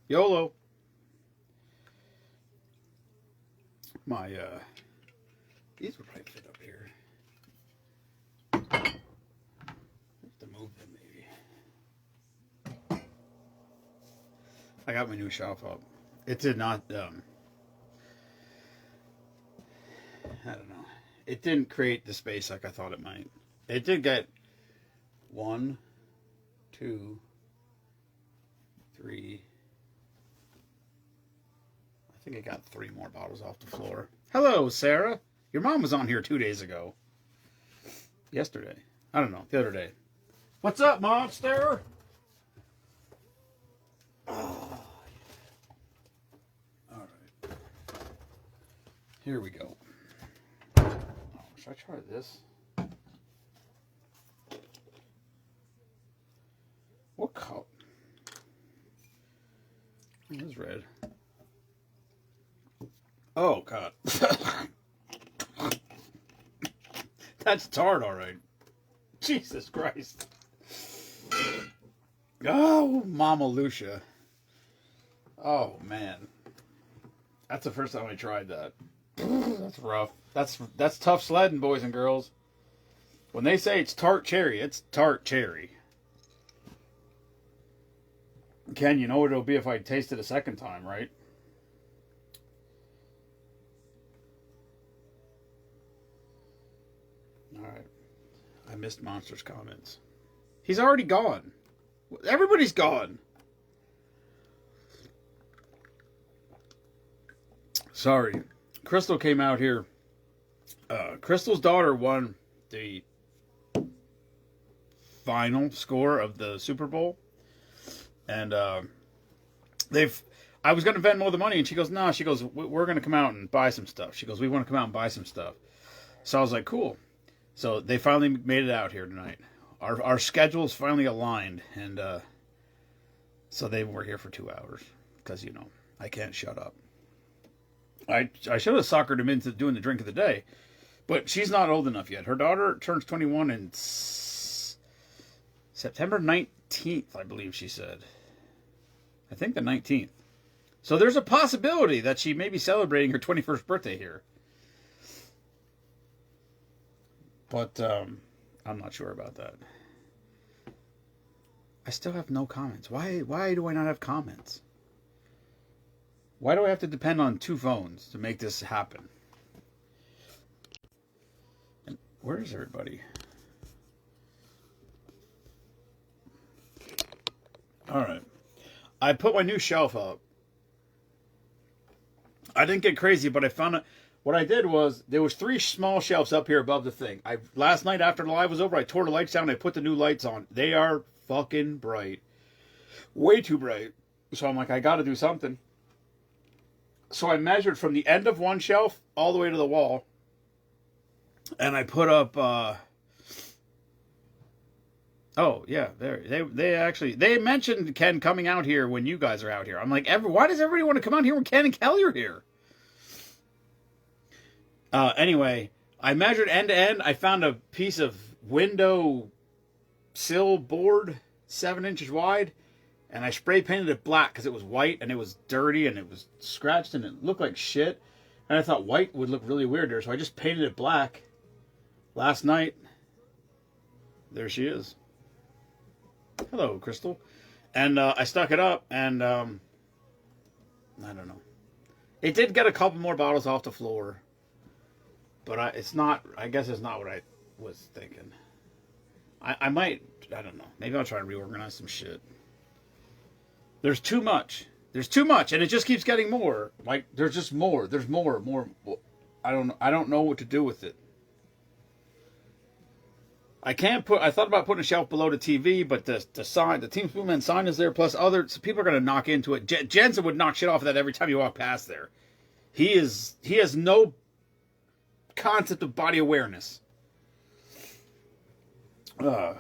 YOLO. My, these would probably fit up here. I have to move them, maybe. I got my new shelf up. It did not, I don't know. It didn't create the space like I thought it might. It did get 1, 2, 3. I think I got 3 more bottles off the floor. Hello, Sarah. Your mom was on here 2 days ago. Yesterday. I don't know. The other day. What's up, monster? Oh, yeah. All right. Here we go. Oh, should I try this? What color? It is red. Oh, God. That's tart, all right. Jesus Christ. Oh, Mama Lucia. Oh, man. That's the first time I tried that. That's rough. That's tough sledding, boys and girls. When they say it's tart cherry, it's tart cherry. Ken, you know what it'll be if I taste it a second time, right? Alright. I missed Monster's comments. He's already gone. Everybody's gone. Sorry. Crystal came out here. Crystal's daughter won the final score of the Super Bowl. And I was going to Venmo the money, and she goes, no, she goes, we're going to come out and buy some stuff. She goes, we want to come out and buy some stuff. So I was like, cool. So they finally made it out here tonight. Our schedules finally aligned, and so they were here for 2 hours because, you know, I can't shut up. I should have suckered him into doing the drink of the day, but she's not old enough yet. Her daughter turns 21 in September 19th, I believe she said. I think the 19th. So there's a possibility that she may be celebrating her 21st birthday here. But I'm not sure about that. I still have no comments. Why do I not have comments? Why do I have to depend on 2 phones to make this happen? And where is everybody? All right. I put my new shelf up. I didn't get crazy, but I found it. What I did was, there was 3 small shelves up here above the thing. Last night after the live was over, I tore the lights down and I put the new lights on. They are fucking bright. Way too bright. So I'm like, I gotta do something. So I measured from the end of one shelf all the way to the wall. And I put up, oh, yeah, they mentioned Ken coming out here when you guys are out here. I'm like, why does everybody want to come out here when Ken and Kelly are here? Anyway, I measured end to end. I found a piece of window sill board 7 inches wide, and I spray painted it black because it was white and it was dirty and it was scratched and it looked like shit. And I thought white would look really weird there, so I just painted it black. Last night, there she is. Hello, Crystal. And I stuck it up, and I don't know. It did get a couple more bottles off the floor. But I guess it's not what I was thinking. I might, I don't know. Maybe I'll try to reorganize some shit. There's too much. There's too much, and it just keeps getting more. Like, there's just more. There's more. I don't know what to do with it. I thought about putting a shelf below the TV, but the sign, the Team Spoonman sign is there, plus so people are going to knock into it. Jensen would knock shit off of that every time you walk past there. He has no concept of body awareness,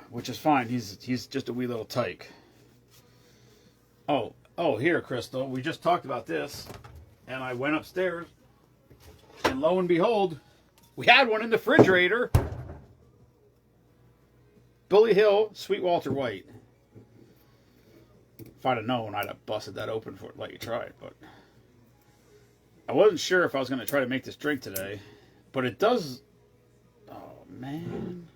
which is fine. He's just a wee little tyke. Oh, here, Crystal. We just talked about this, and I went upstairs, and lo and behold, we had one in the refrigerator. Bully Hill, Sweet Walter White. If I'd have known, I'd have busted that open for it, let you try it. But I wasn't sure if I was going to try to make this drink today. But it does... Oh, man.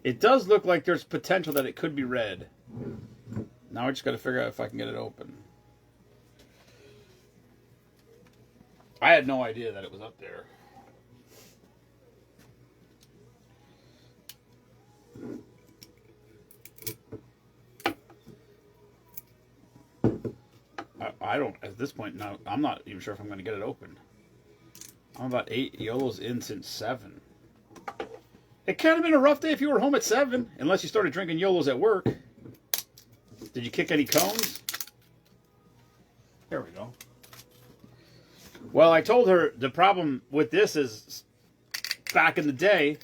It does look like there's potential that it could be red. Now I just got to figure out if I can get it open. I had no idea that it was up there. I don't, at this point now, I'm not even sure if I'm going to get it open. I'm about 8 YOLOs in since 7. It kind of been a rough day if you were home at 7, unless you started drinking YOLOs at work. Did you kick any cones? There we go. Well, I told her the problem with this is back in the day,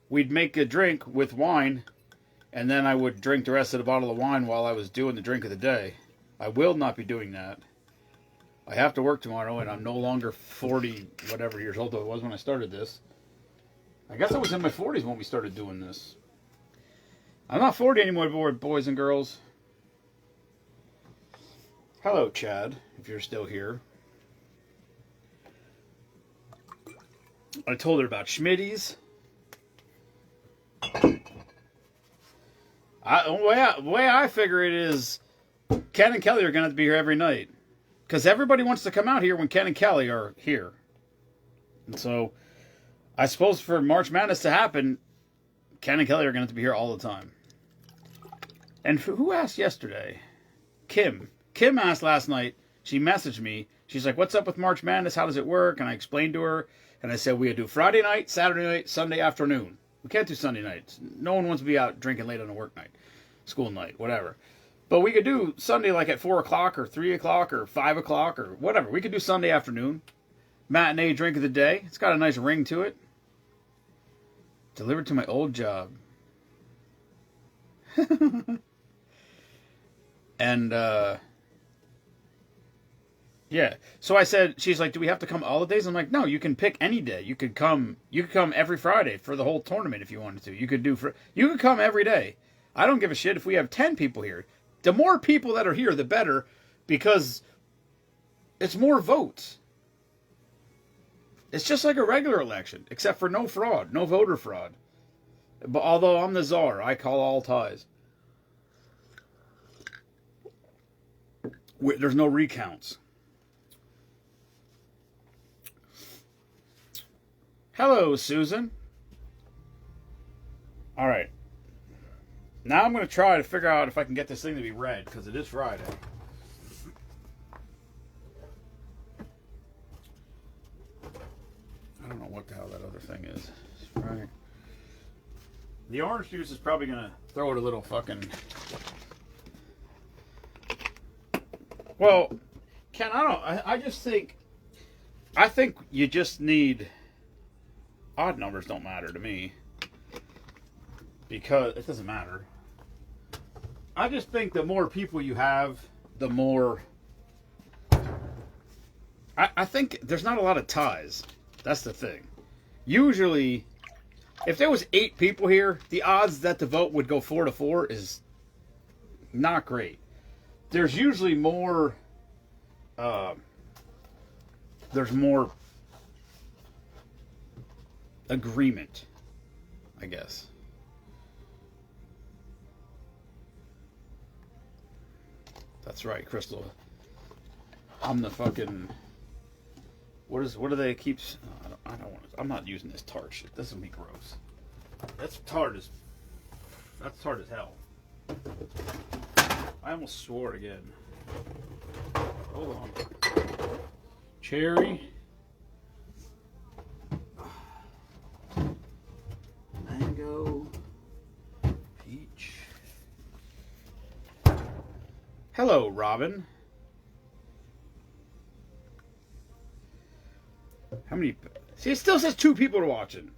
we'd make a drink with wine, and then I would drink the rest of the bottle of wine while I was doing the drink of the day. I will not be doing that. I have to work tomorrow, and I'm no longer 40, whatever years old I was when I started this. I guess I was in my 40s when we started doing this. I'm not 40 anymore, boys and girls. Hello, Chad, if you're still here. I told her about Schmitty's. The way I figure it is, Ken and Kelly are going to be here every night. Because everybody wants to come out here when Ken and Kelly are here. And so, I suppose for March Madness to happen, Ken and Kelly are going to be here all the time. And who asked yesterday? Kim. Kim asked last night. She messaged me. She's like, what's up with March Madness? How does it work? And I explained to her. And I said, we do Friday night, Saturday night, Sunday afternoon. We can't do Sunday nights. No one wants to be out drinking late on a work night. School night, whatever. But we could do Sunday like at 4 o'clock or 3 o'clock or 5 o'clock or whatever. We could do Sunday afternoon. Matinee drink of the day. It's got a nice ring to it. Delivered to my old job. And, yeah. So I said, she's like, do we have to come all the days? I'm like, no, you can pick any day. You could come every Friday for the whole tournament if you wanted to. You could come every day. I don't give a shit if we have 10 people here. The more people that are here, the better, because it's more votes. It's just like a regular election, except for no fraud, no voter fraud. But although I'm the czar, I call all ties. There's no recounts. Hello, Susan. All right. Now I'm going to try to figure out if I can get this thing to be red, because it is Friday. I don't know what the hell that other thing is. Right. The orange juice is probably going to throw it a little fucking... Well, Ken, I just think... I think you just need... Odd numbers don't matter to me. Because it doesn't matter. I just think the more people you have, the more... I think there's not a lot of ties. That's the thing. Usually, if there was 8 people here, the odds that the vote would go 4-4 is not great. There's usually more... there's more agreement, I guess. That's right, Crystal. I'm the fucking... What do they keep... I don't want to... I'm not using this tart shit. This will be gross. That's tart as hell. I almost swore again. Hold on. Cherry. Mango. Peach. Hello, Robin. How many... See, it still says 2 people are watching.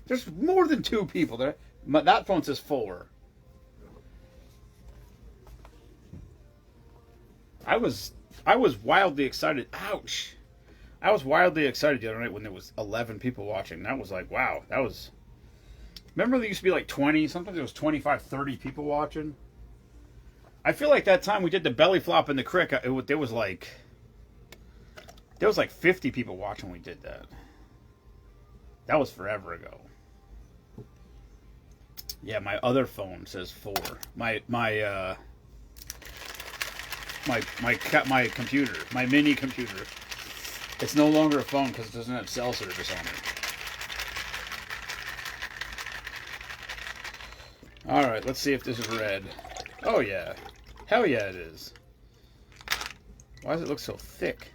There's more than 2 people there. That phone says 4. I was wildly excited. Ouch. I was wildly excited the other night when there was 11 people watching. That was like, wow. That was... Remember there used to be like 20? Sometimes there was 25, 30 people watching. I feel like that time we did the belly flop in the crick, there was like 50 people watching when we did that. That was forever ago. Yeah, my other phone says 4. My computer, my mini computer. It's no longer a phone because it doesn't have cell service on it. All right, let's see if this is red. Oh yeah, hell yeah it is. Why does it look so thick?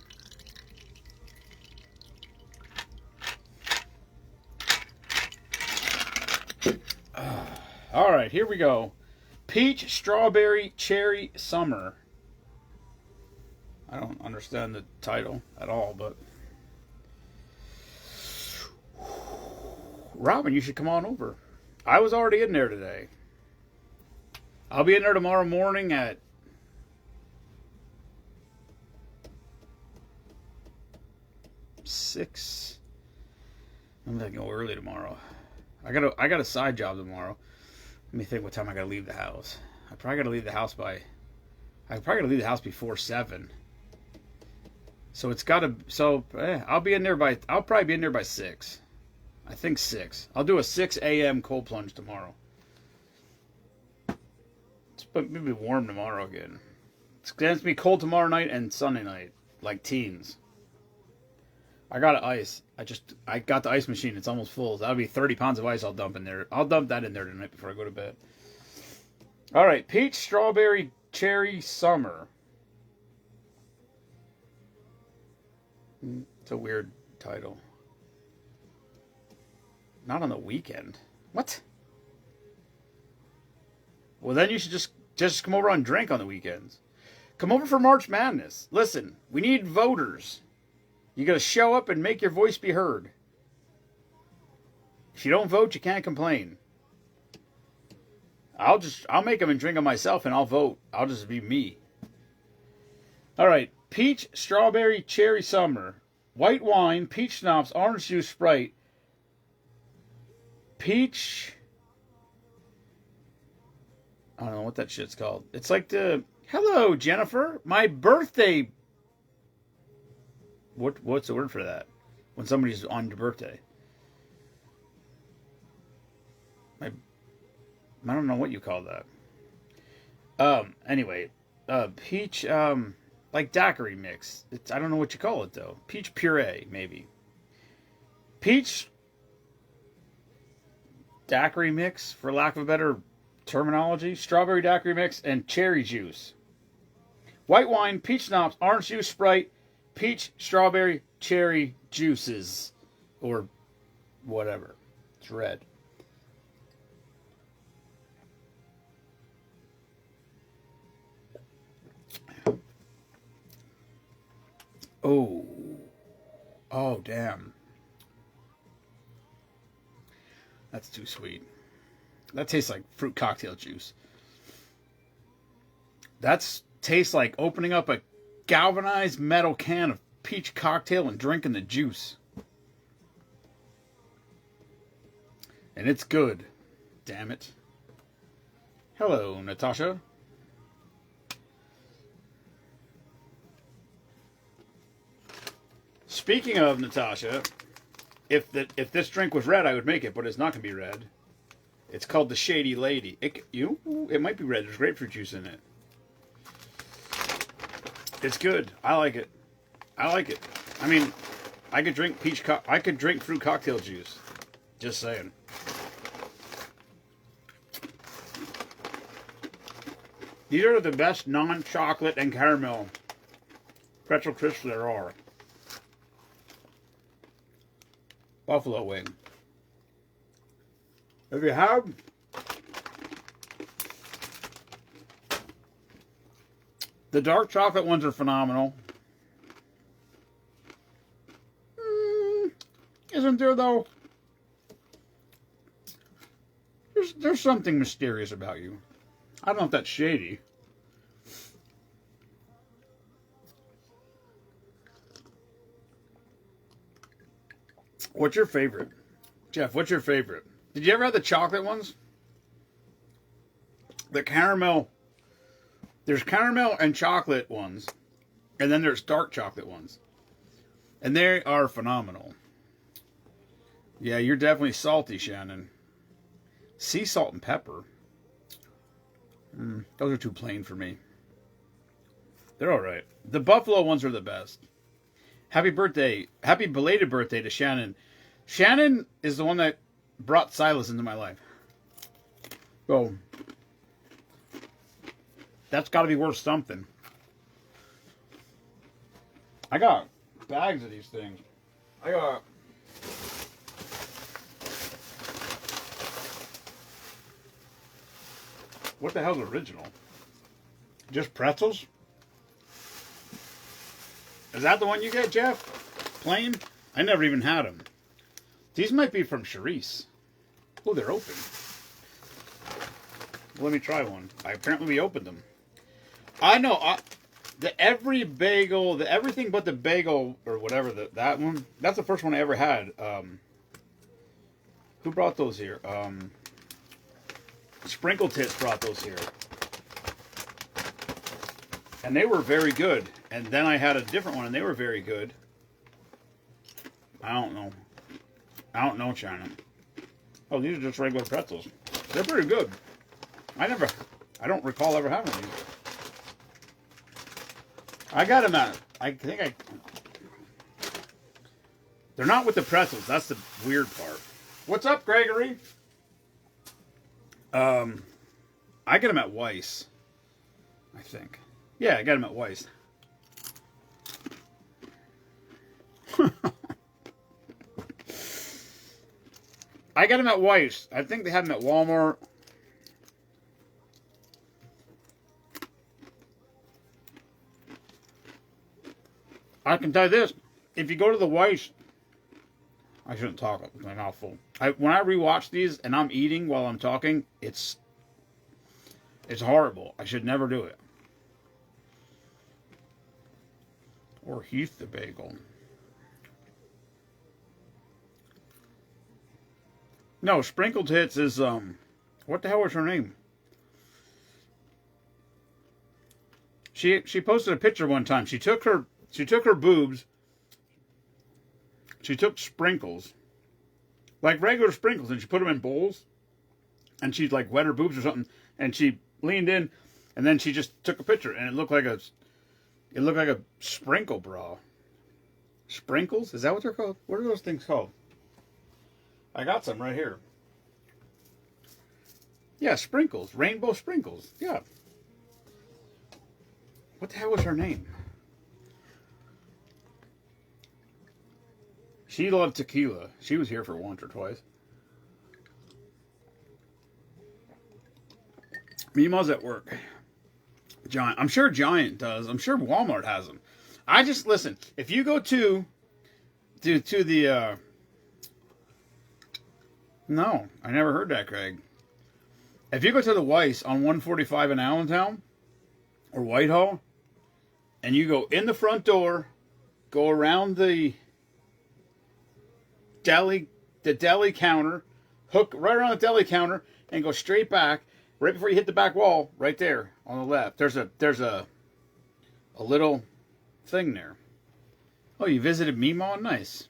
All right, here we go. Peach, strawberry, cherry, summer. I don't understand the title at all, but... Robin, you should come on over. I was already in there today. I'll be in there tomorrow morning at... six. I'm gonna go early tomorrow. I got a side job tomorrow. Let me think what time I gotta leave the house. I probably gotta leave the house before 7. So it's gotta. I'll be in there by. I'll probably be in there by 6. I think 6. I'll do a 6 a.m. cold plunge tomorrow. It's maybe warm tomorrow again. It's gonna be cold tomorrow night and Sunday night, like teens. I got ice. I got the ice machine. It's almost full. That'll be 30 pounds of ice I'll dump in there. I'll dump that in there tonight before I go to bed. All right, peach, strawberry, cherry, summer. It's a weird title. Not on the weekend. What? Well, then you should just come over and drink on the weekends. Come over for March Madness. Listen, we need voters. You got to show up and make your voice be heard. If you don't vote, you can't complain. I'll make them and drink them myself, and I'll vote. I'll just be me. All right, peach, strawberry, cherry, summer, white wine, peach schnapps, orange juice, Sprite, peach. I don't know what that shit's called. It's like hello, Jennifer, my birthday. What's the word for that? When somebody's on your birthday. I don't know what you call that. Anyway, peach, like daiquiri mix. I don't know what you call it though. Peach puree, maybe. Peach daiquiri mix, for lack of a better terminology. Strawberry daiquiri mix and cherry juice. White wine, peach schnapps, orange juice, Sprite, peach, strawberry, cherry juices, or whatever. It's red. Oh, damn. That's too sweet. That tastes like fruit cocktail juice. That tastes like opening up a galvanized metal can of peach cocktail and drinking the juice. And it's good. Damn it. Hello, Natasha. Speaking of Natasha, if this drink was red, I would make it, but it's not going to be red. It's called the Shady Lady. It might be red. There's grapefruit juice in it. It's good. I like it. I mean, I could drink fruit cocktail juice. Just saying. These are the best non-chocolate and caramel pretzel crisps there are. Buffalo wing. If you have the dark chocolate ones are phenomenal. Isn't there though? There's something mysterious about you. I don't know if that's shady. What's your favorite? Jeff, what's your favorite? Did you ever have the chocolate ones? The caramel There's caramel and chocolate ones, and then there's dark chocolate ones. And they are phenomenal. Yeah, you're definitely salty, Shannon. Sea salt and pepper. Those are too plain for me. They're alright. The buffalo ones are the best. Happy birthday. Happy belated birthday to Shannon. Shannon is the one that brought Silas into my life. So, that's got to be worth something. I got bags of these things. I got... What the hell's original? Just pretzels? Is that the one you get, Jeff? Plain? I never even had them. These might be from Charisse. Oh, they're open. Let me try one. Apparently we opened them. I know. Every bagel, everything but the bagel or whatever, that one, that's the first one I ever had. Who brought those here? Sprinkle Tits brought those here. And they were very good. And then I had a different one and they were very good. I don't know, China. Oh, these are just regular pretzels. They're pretty good. I don't recall ever having these. I got them at, they're not with the pretzels. That's the weird part. What's up, Gregory? I got them at Weiss. I think. Yeah, I got them at Weiss. I got them at Weiss. I think they had them at Walmart. I can tell you this. If you go to the Weiss... I shouldn't talk. My mouth full. When I rewatch these and I'm eating while I'm talking, it's horrible. I should never do it. Or Heath the Bagel. No, Sprinkled Tits is, what the hell was her name? She posted a picture one time. She took her boobs. She took sprinkles. Like regular sprinkles, and she put them in bowls. And she like wet her boobs or something. And she leaned in, and then she just took a picture, and it looked like a sprinkle bra. Sprinkles? Is that what they're called? What are those things called? I got some right here. Yeah, sprinkles. Rainbow sprinkles. Yeah. What the hell was her name? She loved tequila. She was here for once or twice. Mima's at work. Giant. I'm sure Giant does. I'm sure Walmart has them. I just, listen, if you go to the, no, I never heard that, Craig. If you go to the Weiss on 145 in Allentown, or Whitehall, and you go in the front door, go around the deli counter, hook right around the deli counter, and go straight back, right before you hit the back wall, right there on the left. There's a little thing there. Oh, you visited Meemaw? Nice.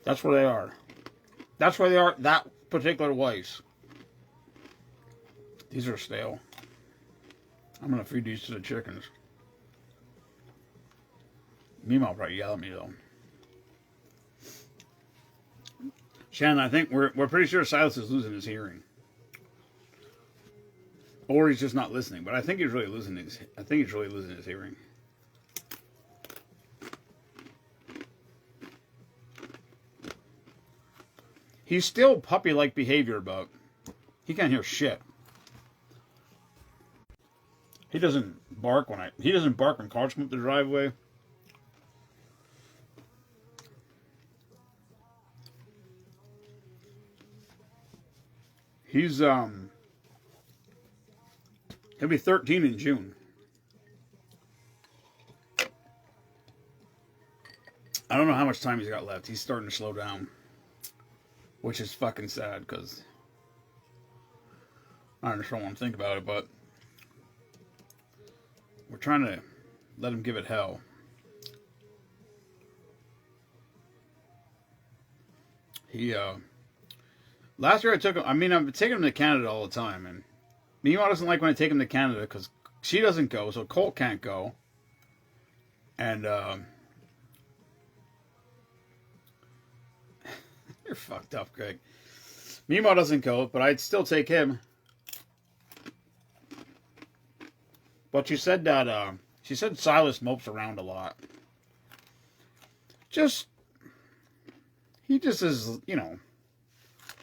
That's where they are. That's where they are, that particular Weiss. These are stale. I'm going to feed these to the chickens. Meemaw will probably yell at me, though. Shannon, I think we're pretty sure Silas is losing his hearing. Or he's just not listening. But I think he's really losing his hearing. He's still puppy-like behavior, but he can't hear shit. He doesn't bark when cars come up the driveway. He's he'll be 13 in June. I don't know how much time he's got left. He's starting to slow down. Which is fucking sad, because I just don't want to think about it, but we're trying to let him give it hell. He, last year I took him, I've been taking him to Canada all the time, and Mima doesn't like when I take him to Canada because she doesn't go, so Colt can't go. And, you're fucked up, Greg. Mima doesn't go, but I'd still take him. But she said that, she said Silas mopes around a lot. He just is, you know,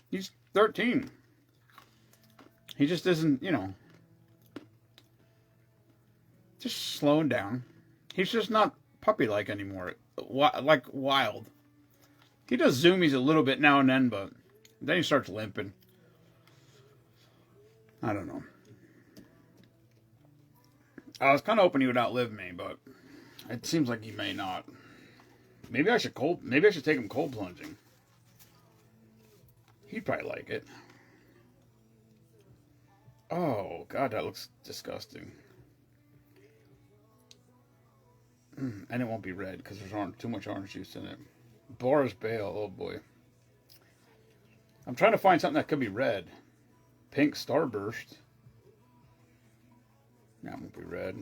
he's 13. He just isn't, you know, just slowing down. He's just not puppy-like anymore, like wild. He does zoomies a little bit now and then, but then he starts limping. I don't know. I was kind of hoping he would outlive me, but it seems like he may not. Maybe I should take him cold plunging. He'd probably like it. Oh, God, that looks disgusting. And it won't be red because there's too much orange juice in it. Boris Bale, oh boy. I'm trying to find something that could be red. Pink Starburst. That won't be red.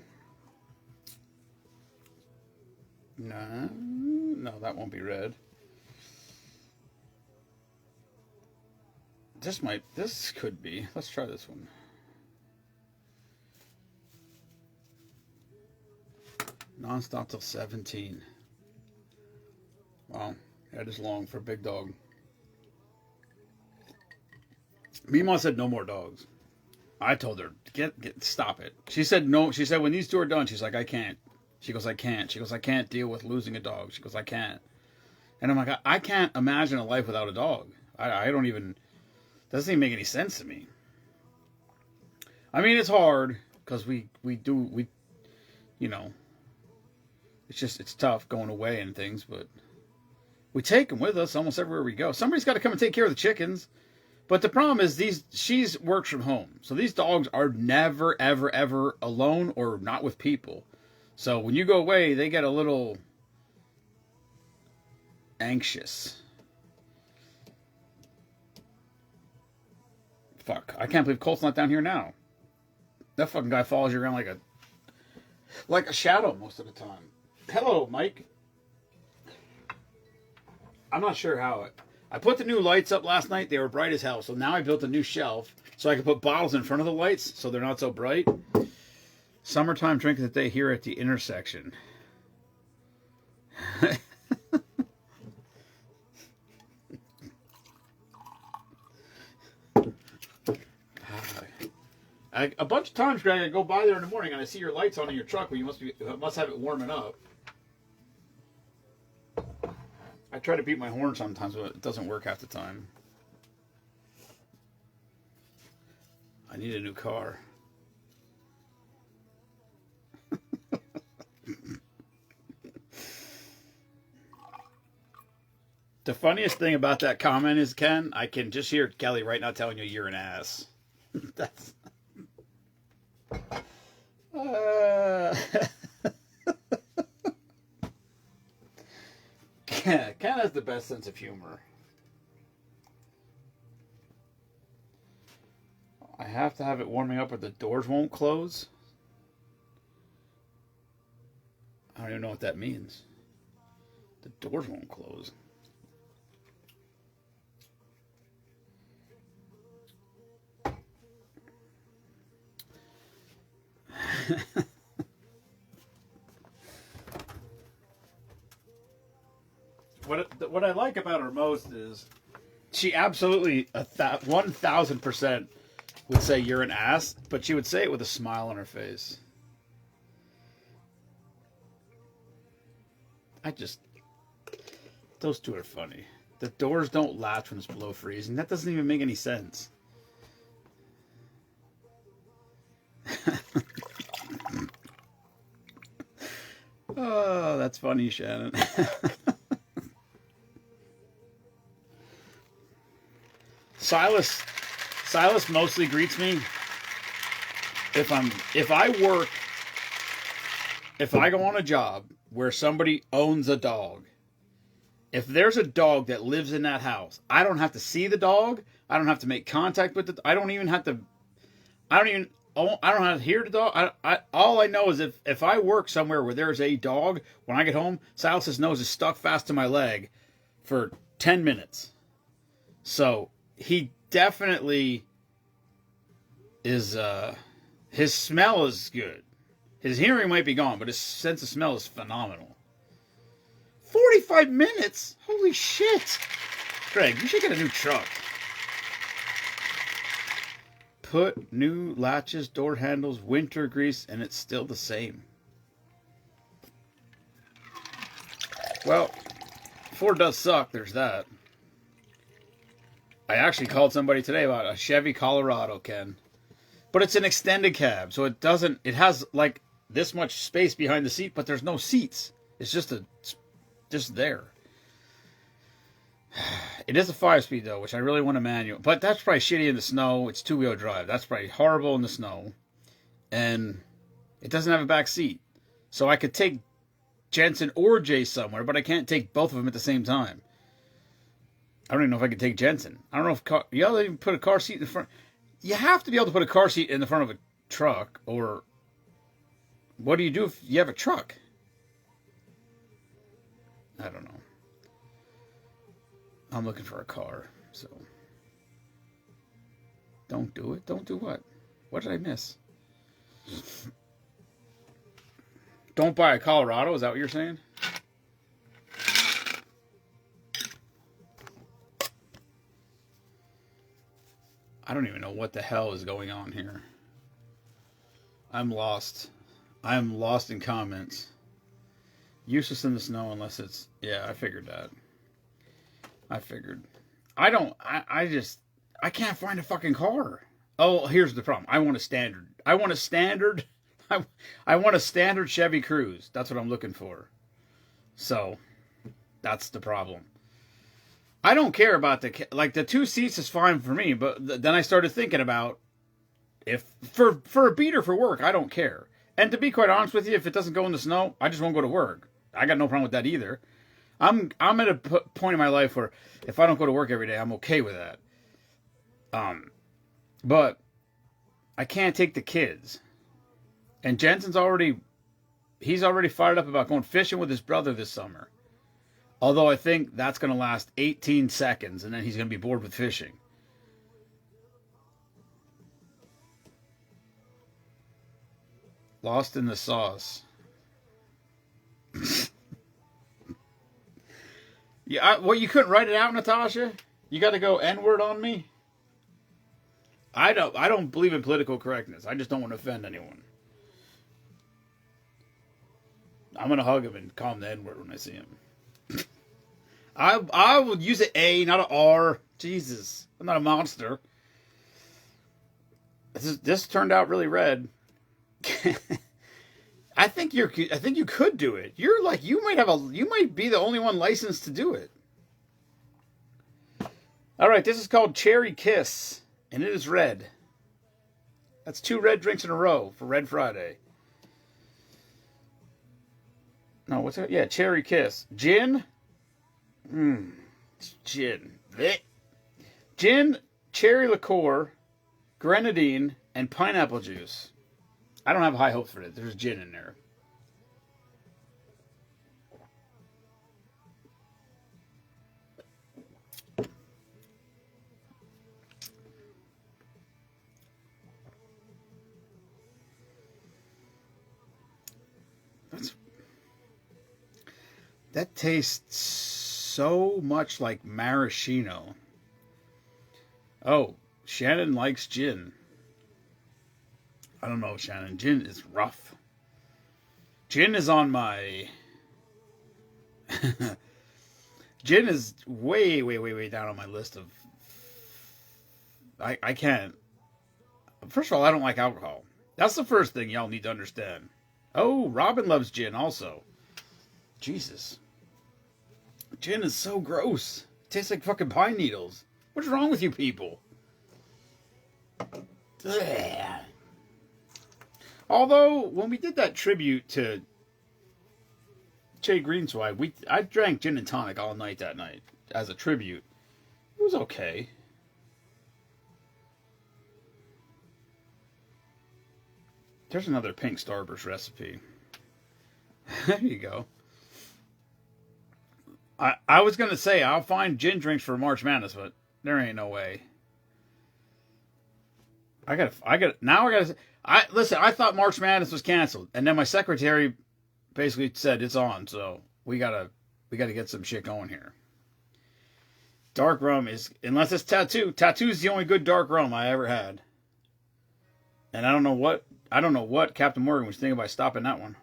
No, that won't be red. This could be. Let's try this one. Non-stop till 17. Wow, that is long for a big dog. Mima said no more dogs. I told her, stop it. She said no. She said when these two are done, she's like, I can't. She goes, I can't. She goes, I can't deal with losing a dog. She goes, I can't. And I'm like, I can't imagine a life without a dog. I don't even, doesn't even make any sense to me. I mean, it's hard because we you know, it's tough going away and things, but we take them with us almost everywhere we go. Somebody's got to come and take care of the chickens. But the problem is she works from home. So these dogs are never, ever, ever alone or not with people. So when you go away, they get a little anxious. Fuck. I can't believe Colt's not down here now. That fucking guy follows you around like a shadow most of the time. Hello, Mike. I'm not sure how I put the new lights up last night. They were bright as hell. So now I built a new shelf so I can put bottles in front of the lights so they're not so bright. Summertime drink of the day here at the intersection. A bunch of times, Greg, I go by there in the morning and I see your lights on in your truck, but you must have it warming up. I try to beat my horn sometimes, but it doesn't work half the time. I need a new car. The funniest thing about that comment is, Ken, I can just hear Kelly right now telling you you're an ass. That's... Ken has the best sense of humor. I have to have it warming up or the doors won't close. I don't even know what that means. The doors won't close. What I like about her most is she absolutely 1,000% would say you're an ass, but she would say it with a smile on her face. Those two are funny. The doors don't latch when it's below freezing. That doesn't even make any sense. Oh, that's funny, Shannon. Silas mostly greets me if I work, if I go on a job where somebody owns a dog, if there's a dog that lives in that house, I don't have to see the dog. I don't have to make contact with it. I don't even have to. I don't even. I don't have to hear the dog. All I know is if I work somewhere where there's a dog, when I get home, Silas's nose is stuck fast to my leg for 10 minutes. So he definitely is. His smell is good. His hearing might be gone, but his sense of smell is phenomenal. 45 minutes? Holy shit. Greg, you should get a new truck. Put new latches, door handles, winter grease, and it's still the same. Well, Ford does suck, there's that. I actually called somebody today about a Chevy Colorado, Ken. But it's an extended cab, so it has like this much space behind the seat, but there's no seats. It's just there. It is a 5-speed though, which I really want a manual. But that's probably shitty in the snow. It's 2-wheel drive. That's probably horrible in the snow. And it doesn't have a back seat. So I could take Jensen or Jay somewhere, but I can't take both of them at the same time. I don't even know if I could take Jensen. I don't know if you even put a car seat in the front. You have to be able to put a car seat in the front of a truck, or what do you do if you have a truck? I don't know. I'm looking for a car, so don't do it. Don't do what? What did I miss? Don't buy a Colorado, is that what you're saying? I don't even know what the hell is going on here. I'm lost. I'm lost in comments. Useless in the snow unless it's... Yeah, I figured that. I can't find a fucking car. Oh, here's the problem. I want a standard. I want a standard Chevy Cruze. That's what I'm looking for. So, that's the problem. I don't care about the 2 seats is fine for me, but then I started thinking about if for a beater for work, I don't care. And to be quite honest with you, if it doesn't go in the snow, I just won't go to work. I got no problem with that either. I'm at a point in my life where if I don't go to work every day, I'm okay with that. But I can't take the kids. And Jensen's already fired up about going fishing with his brother this summer. Although I think that's going to last 18 seconds and then he's going to be bored with fishing. Lost in the sauce. Yeah, well, you couldn't write it out, Natasha? You got to go N-word on me? I don't believe in political correctness. I just don't want to offend anyone. I'm going to hug him and call him the N-word when I see him. I would use an A, not an R. Jesus, I'm not a monster. This turned out really red. I think you could do it. You might be the only one licensed to do it. All right, this is called Cherry Kiss, and it is red. That's 2 red drinks in a row for Red Friday. No, what's it? Yeah, Cherry Kiss. Gin. Gin. Blech. Gin, cherry liqueur, grenadine, and pineapple juice. I don't have high hopes for it. There's gin in there. That tastes so much like maraschino. Oh, Shannon likes gin. I don't know, Shannon. Gin is rough. Gin is on my... Gin is way, way, way, way down on my list of... I can't... First of all, I don't like alcohol. That's the first thing y'all need to understand. Oh, Robin loves gin also. Jesus. Gin is so gross. It tastes like fucking pine needles. What's wrong with you people? Ugh. Although when we did that tribute to Jay Greenswag, I drank gin and tonic all night that night as a tribute. It was okay. There's another pink Starburst recipe. There you go. I was gonna say I'll find gin drinks for March Madness, but there ain't no way. Listen, I thought March Madness was canceled, and then my secretary basically said it's on, so we gotta get some shit going here. Dark rum is, unless it's Tattoo. Tattoo's the only good dark rum I ever had. And I don't know what Captain Morgan was thinking about stopping that one.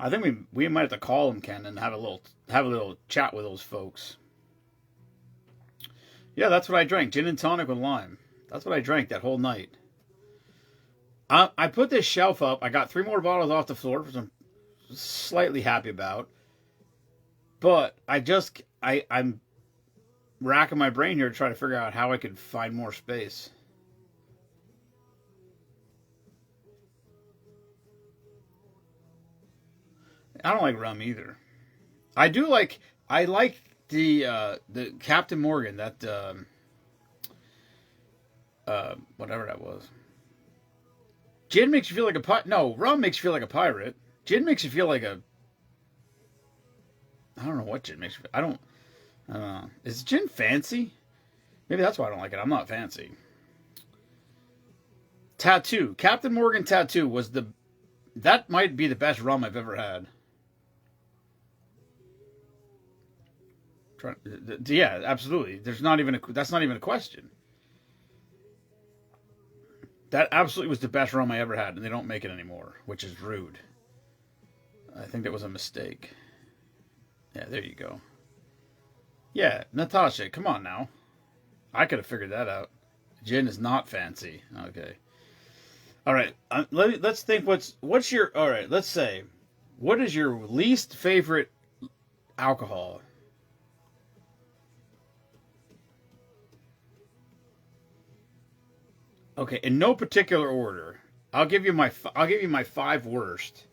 I think we might have to call him, Ken, and have a little chat with those folks. Yeah, that's what I drank. Gin and tonic with lime. That's what I drank that whole night. I put this shelf up. I got 3 more bottles off the floor, which I'm slightly happy about. But I'm racking my brain here to try to figure out how I could find more space. I don't like rum either. I like the Captain Morgan, that whatever that was. Gin makes you feel like a pirate. No, rum makes you feel like a pirate. Gin makes you feel like a, I don't know what gin makes you feel. I don't know. Is gin fancy? Maybe that's why I don't like it. I'm not fancy. Tattoo. Captain Morgan Tattoo was that might be the best rum I've ever had. Yeah, absolutely. That's not even a question. That absolutely was the best rum I ever had, and they don't make it anymore, which is rude. I think that was a mistake. Yeah, there you go. Yeah, Natasha, come on now. I could have figured that out. Gin is not fancy. Okay. All right. Let's think. What's your? All right. Let's say, what is your least favorite alcohol? Okay, in no particular order. I'll give you my 5 worst.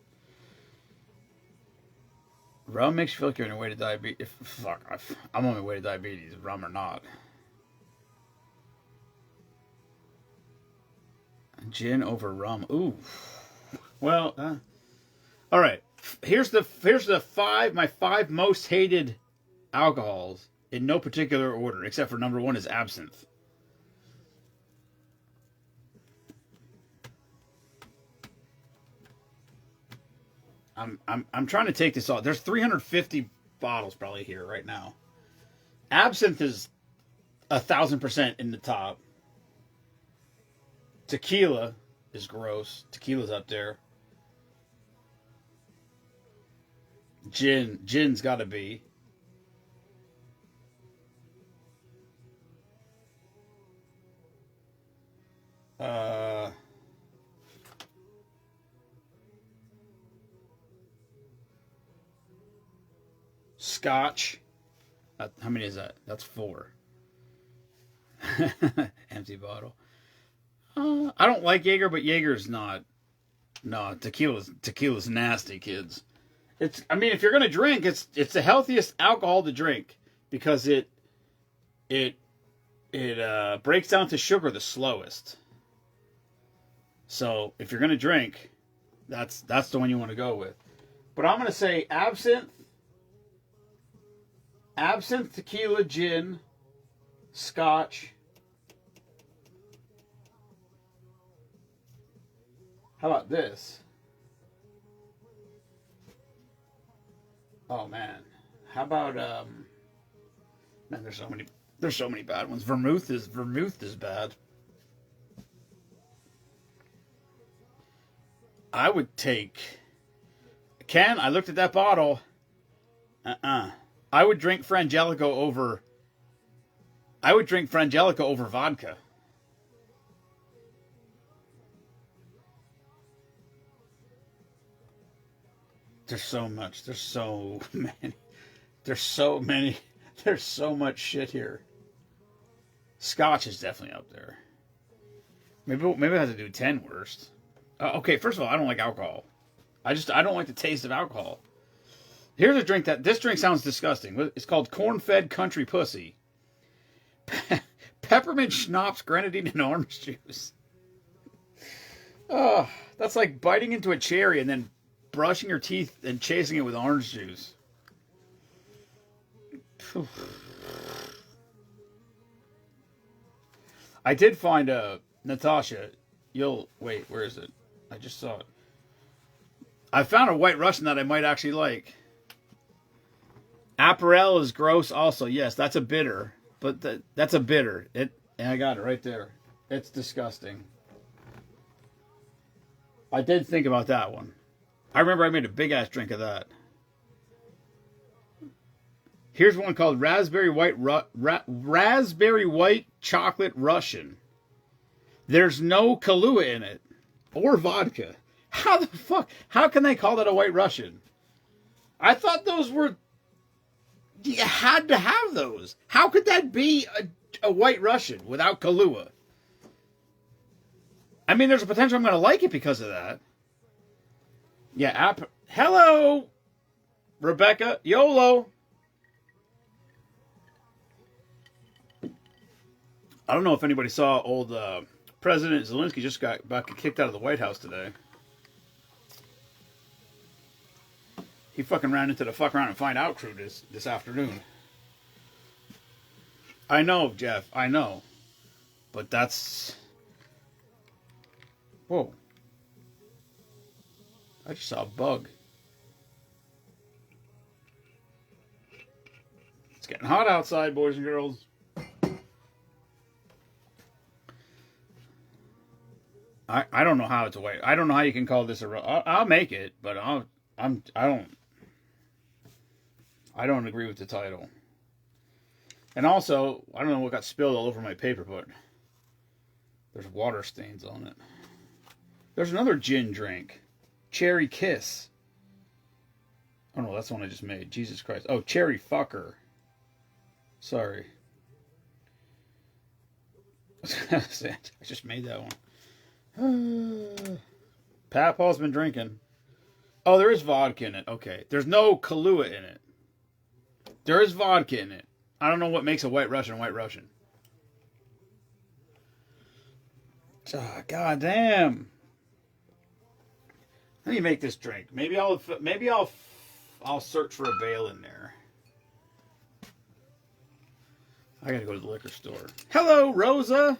Rum makes you feel like you're on your way to diabetes. I'm on my way to diabetes, rum or not. Gin over rum. Ooh. Well, all right. Here's my 5 most hated alcohols in no particular order, except for number 1 is absinthe. I'm trying to take this off. There's 350 bottles probably here right now. Absinthe is 1,000% in the top. Tequila is gross. Tequila's up there. Gin's got to be. Scotch. How many is that? That's 4. Empty bottle. I don't like Jaeger, but Jaeger's not. No, tequila's nasty, kids. I mean, if you're gonna drink, it's the healthiest alcohol to drink because it breaks down to sugar the slowest. So if you're gonna drink, that's the one you want to go with. But I'm gonna say absinthe, tequila, gin, scotch. How about this? Oh man, how about Man, there's so many bad ones. Vermouth is bad. I would take. Ken, I looked at that bottle. I would drink Frangelico over. I would drink Frangelico over vodka. There's so much. There's so many. There's so many. There's so much shit here. Scotch is definitely up there. Maybe I have to do 10 worst. Okay, first of all, I don't like alcohol. I don't like the taste of alcohol. Here's a drink this drink sounds disgusting. It's called Corn-Fed Country Pussy. Peppermint schnapps, grenadine, and orange juice. Oh, that's like biting into a cherry and then brushing your teeth and chasing it with orange juice. I did find Natasha. Wait, where is it? I just saw it. I found a White Russian that I might actually like. Apparel is gross also. Yes, that's a bitter. But that's a bitter. And I got it right there. It's disgusting. I did think about that one. I remember I made a big ass drink of that. Here's one called Raspberry White Chocolate Russian. There's no Kahlua in it. Or vodka. How the fuck? How can they call that a White Russian? I thought those were... You had to have those. How could that be a White Russian without Kahlua? I mean, there's a potential I'm going to like it because of that. Yeah, Hello, Rebecca. YOLO. I don't know if anybody saw old President Zelensky just got kicked out of the White House today. He fucking ran into the fuck around and find out crew this afternoon. I know, Jeff. I know. But that's... Whoa. I just saw a bug. It's getting hot outside, boys and girls. I don't know how it's a white. I don't know how you can call this a... I'll make it, but I don't agree with the title. And also, I don't know what got spilled all over my paper, but there's water stains on it. There's another gin drink. Cherry Kiss. Oh no, that's the one I just made. Jesus Christ. Oh, Cherry Fucker. Sorry. I just made that one. Papaw's been drinking. Oh, there is vodka in it. Okay. There's no Kahlua in it. There is vodka in it. I don't know what makes a White Russian a White Russian. Oh, God damn. Let me make this drink. Maybe I'll search for a bale in there. I gotta go to the liquor store. Hello, Rosa.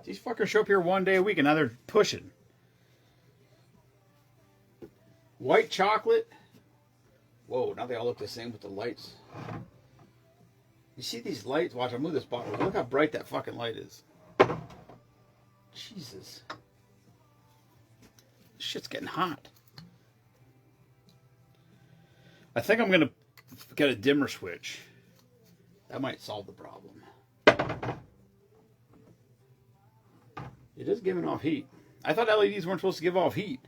These fuckers show up here one day a week and now they're pushing. White chocolate. Whoa, now they all look the same with the lights. You see these lights? Watch, I'll move this bottle. Look how bright that fucking light is. Jesus. This shit's getting hot. I think I'm going to get a dimmer switch. That might solve the problem. It is giving off heat. I thought LEDs weren't supposed to give off heat.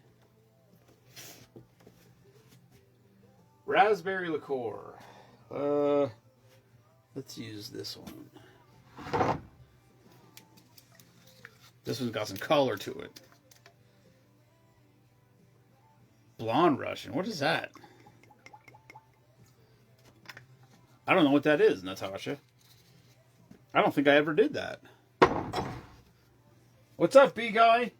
Raspberry liqueur. Let's use this one. This one's got some color to it. Blonde Russian. What is that? I don't know what that is, Natasha. I don't think I ever did that. What's up, B-Guy?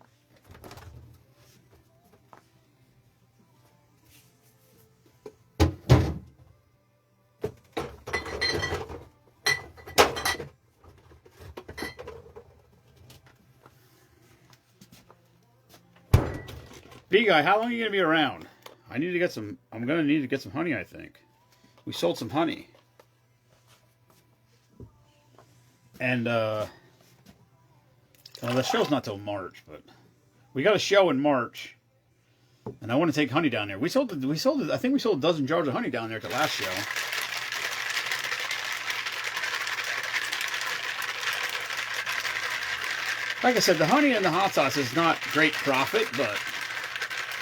B-Guy, how long are you going to be around? I'm going to need to get some honey, I think. We sold some honey. And, the show's not till March, but we got a show in March, and I want to take honey down there. I think we sold a dozen jars of honey down there at the last show. Like I said, the honey and the hot sauce is not great profit, but,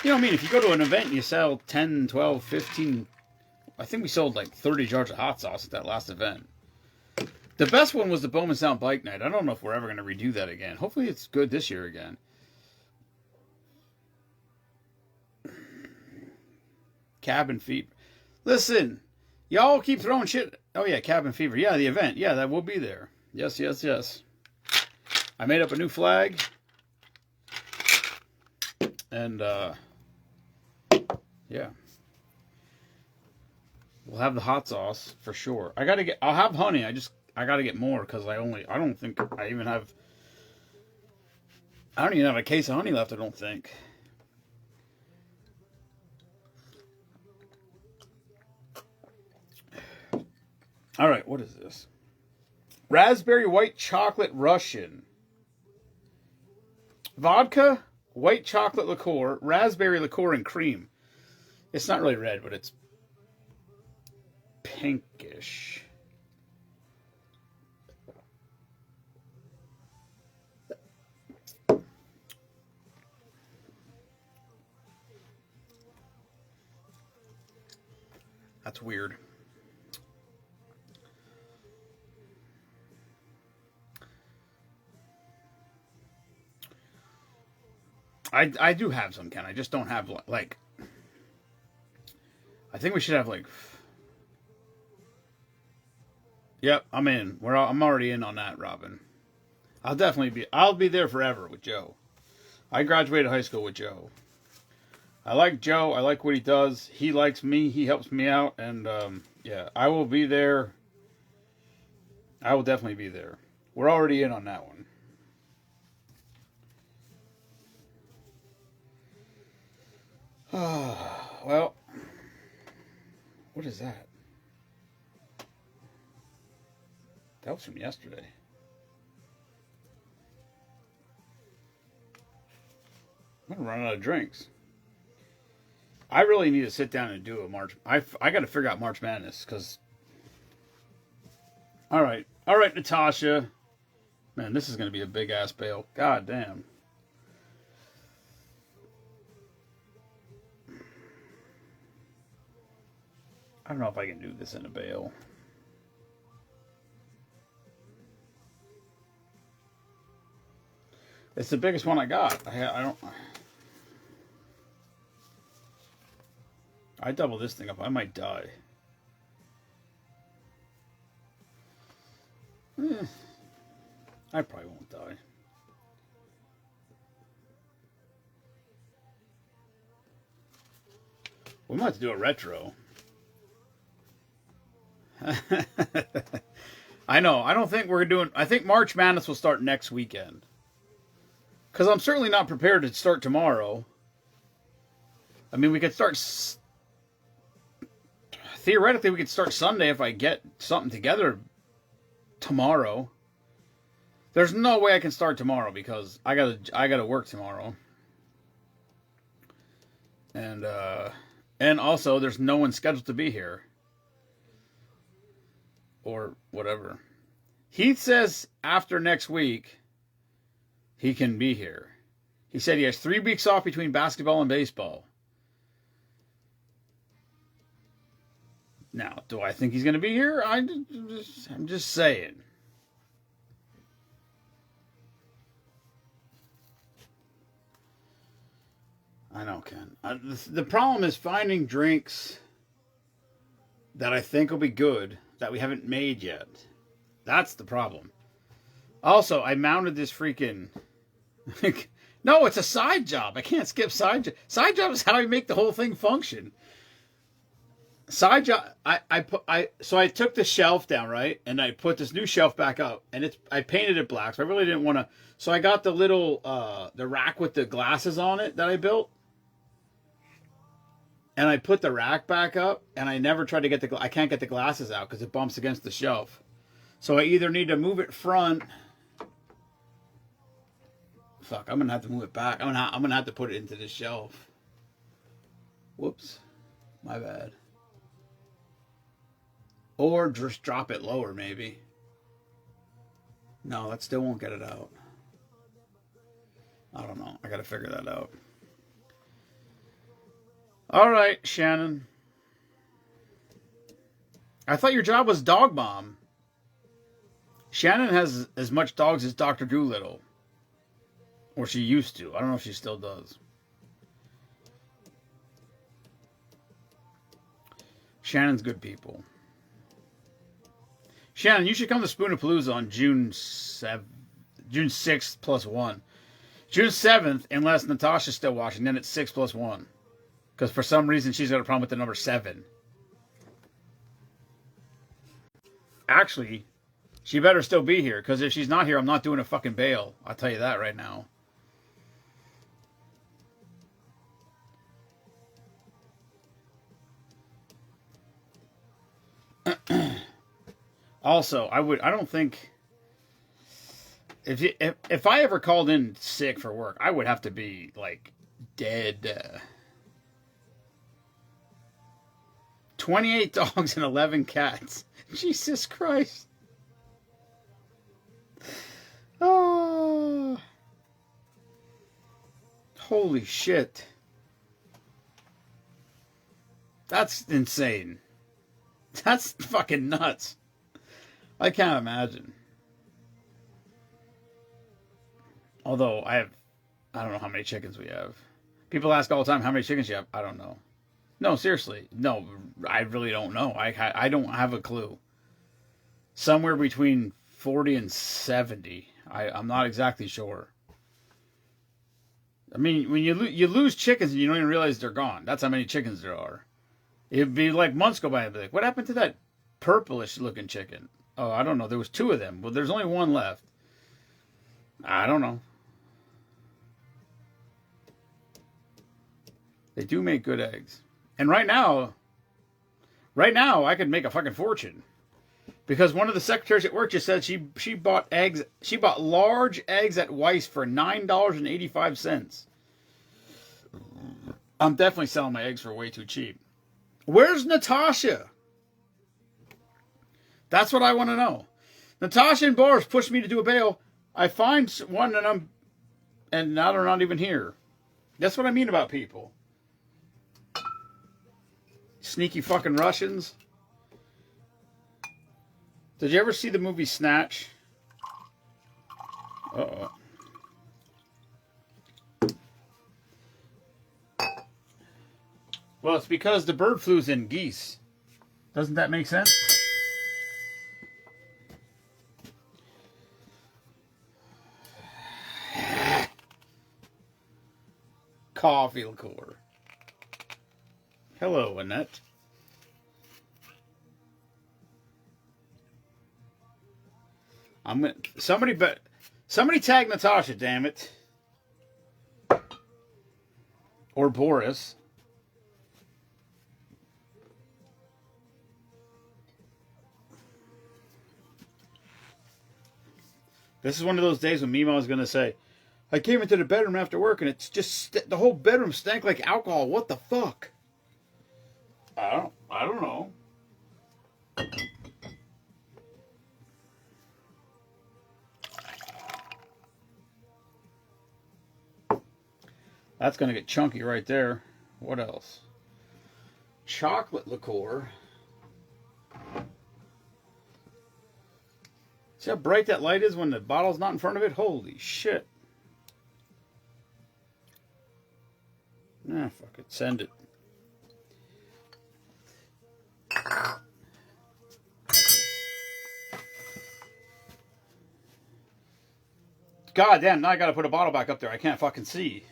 you know what I mean? If you go to an event and you sell 10, 12, 15, I think we sold like 30 jars of hot sauce at that last event. The best one was the Bowman Sound Bike Night. I don't know if we're ever going to redo that again. Hopefully it's good this year again. Cabin Fever. Listen, y'all keep throwing shit. Oh, yeah, Cabin Fever. Yeah, the event. Yeah, that will be there. Yes, yes, yes. I made up a new flag. And, yeah. We'll have the hot sauce for sure. I'll have honey. I gotta get more because I don't think I even have, I don't even have a case of honey left, I don't think. All right, what is this? Raspberry white chocolate Russian. Vodka, white chocolate liqueur, raspberry liqueur, and cream. It's not really red, but it's pinkish. That's weird. I do have some, Ken. I just don't have, like, I think we should have, like, yep, I'm in. I'm already in on that, Robin. I'll be there forever with Joe. I graduated high school with Joe. I like Joe. I like what he does. He likes me. He helps me out. And, yeah, I will be there. I will definitely be there. We're already in on that one. Well, what is that? That was from yesterday. I'm gonna run out of drinks. I really need to sit down and do a March. I got to figure out March Madness because. All right, Natasha. Man, this is gonna be a big ass bail. God damn. I don't know if I can do this in a bale. It's the biggest one I got. I double this thing up. I might die. I probably won't die. We might have to do a retro. I know. I don't think we're doing. I think March Madness will start next weekend. Because I'm certainly not prepared to start tomorrow. I mean, we could start. Theoretically, we could start Sunday if I get something together tomorrow. There's no way I can start tomorrow because I gotta work tomorrow. And also there's no one scheduled to be here. Or whatever. Heath says after next week he can be here. He said he has 3 weeks off between basketball and baseball. Now, do I think he's going to be here? I'm just saying. I know, Ken. The problem is finding drinks that I think will be good that we haven't made yet. That's the problem. Also, I mounted this freaking... No, it's a side job. I can't skip side job. Side job is how I make the whole thing function. Side job... So I took the shelf down, right? And I put this new shelf back up. And I painted it black. So I really didn't want to... So I got the little... the rack with the glasses on it that I built. And I put the rack back up, and I never tried to get I can't get the glasses out because it bumps against the shelf. So I either need to move it front. Fuck, I'm gonna have to move it back. I'm gonna have to put it into the shelf. Whoops, my bad. Or just drop it lower, maybe. No, that still won't get it out. I don't know. I gotta figure that out. All right, Shannon. I thought your job was dog mom. Shannon has as much dogs as Dr. Doolittle. Or she used to. I don't know if she still does. Shannon's good people. Shannon, you should come to Spoonapalooza on June 6th +1. June 7th, unless Natasha's still watching, then it's 6 + 1. Because for some reason she's got a problem with the number 7. Actually, she better still be here, because if she's not here, I'm not doing a fucking bail. I'll tell you that right now. Also, I don't think if I ever called in sick for work, I would have to be like dead. 28 dogs and 11 cats. Jesus Christ. Oh. Holy shit. That's insane. That's fucking nuts. I can't imagine. Although I don't know how many chickens we have. People ask all the time how many chickens you have. I don't know. No, seriously. No, I really don't know. I don't have a clue. Somewhere between 40 and 70. I'm not exactly sure. I mean, when you lose chickens and you don't even realize they're gone. That's how many chickens there are. It'd be like months go by and be like, what happened to that purplish looking chicken? Oh, I don't know. There was 2 of them. Well, there's only 1 left. I don't know. They do make good eggs. And right now, I could make a fucking fortune. Because one of the secretaries at work just said she bought eggs. She bought large eggs at Weis for $9.85. I'm definitely selling my eggs for way too cheap. Where's Natasha? That's what I want to know. Natasha and Boris pushed me to do a bail. I find one and now they're not even here. That's what I mean about people. Sneaky fucking Russians. Did you ever see the movie Snatch? Uh-oh. Well, it's because the bird flu's in geese. Doesn't that make sense? Coffee liqueur. Hello, Annette. Somebody tag Natasha, damn it. Or Boris. This is one of those days when Mimo is going to say, I came into the bedroom after work and it's just, the whole bedroom stank like alcohol. What the fuck? I don't know. That's going to get chunky right there. What else? Chocolate liqueur. See how bright that light is when the bottle's not in front of it? Holy shit. Ah, fuck it. Send it. God damn, now I gotta put a bottle back up there. I can't fucking see.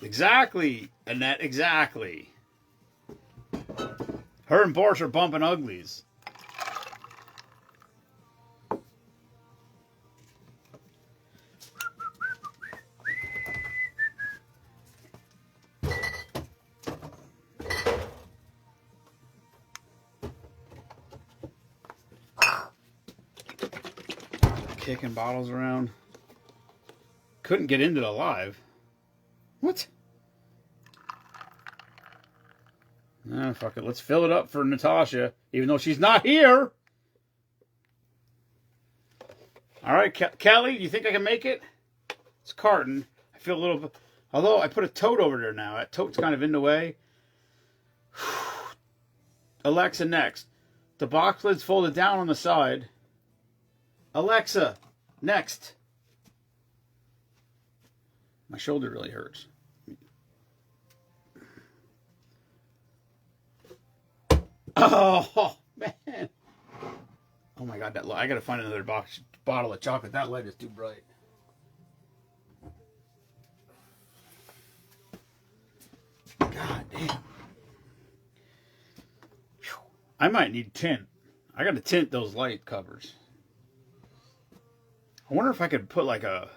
Exactly, Annette, exactly. Her and Boris are bumping uglies. Kicking bottles around. Couldn't get into the live. What? Ah, fuck it. Let's fill it up for Natasha, even though she's not here. All right, Kelly, do you think I can make it? It's Carton. I feel a little Although I put a tote over there now. That tote's kind of in the way. Alexa, next. The box lid's folded down on the side. Alexa, next. My shoulder really hurts. Oh, man. Oh, my God. I got to find another bottle of chocolate. That light is too bright. God damn. I might need tint. I got to tint those light covers. I wonder if I could put like a...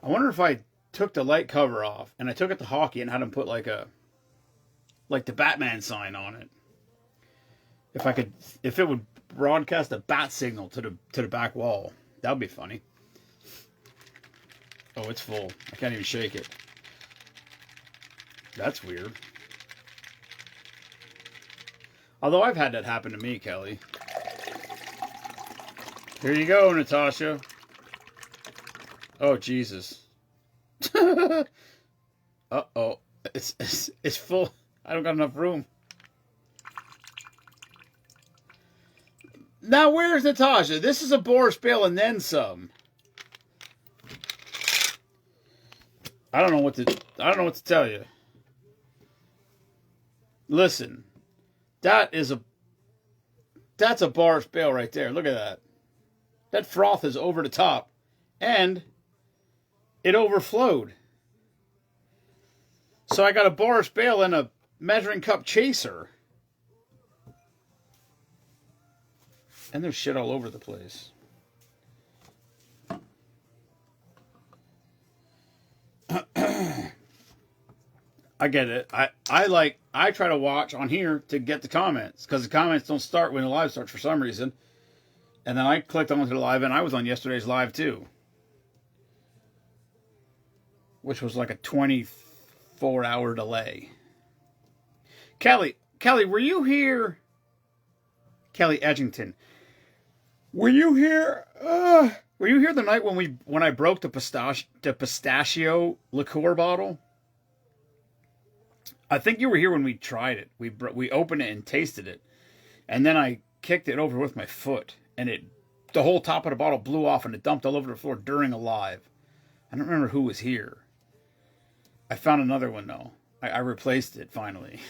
I wonder if I took the light cover off and I took it to Hockey and had him put like the Batman sign on it. If it would broadcast a bat signal to the back wall, that would be funny. Oh, it's full. I can't even shake it. That's weird. Although I've had that happen to me, Kelly. Here you go, Natasha. Oh, Jesus. Uh-oh. It's full. I don't got enough room. Now, where's Natasha? This is a Boris Bale and then some. I don't know what to tell you. Listen. That's a Boris Bale right there. Look at that. That froth is over the top. And it overflowed. So I got a Boris Bale and a measuring cup chaser. And there's shit all over the place. I get it. I try to watch on here to get the comments, because the comments don't start when the live starts for some reason. And then I clicked onto the live, and I was on yesterday's live too, which was like a 24-hour delay. Kelly, were you here? Kelly Edgington, were you here? Were you here the night when I broke the pistachio liqueur bottle? I think you were here when we tried it. We opened it and tasted it, and then I kicked it over with my foot, and the whole top of the bottle blew off, and it dumped all over the floor during a live. I don't remember who was here. I found another one though. I replaced it finally.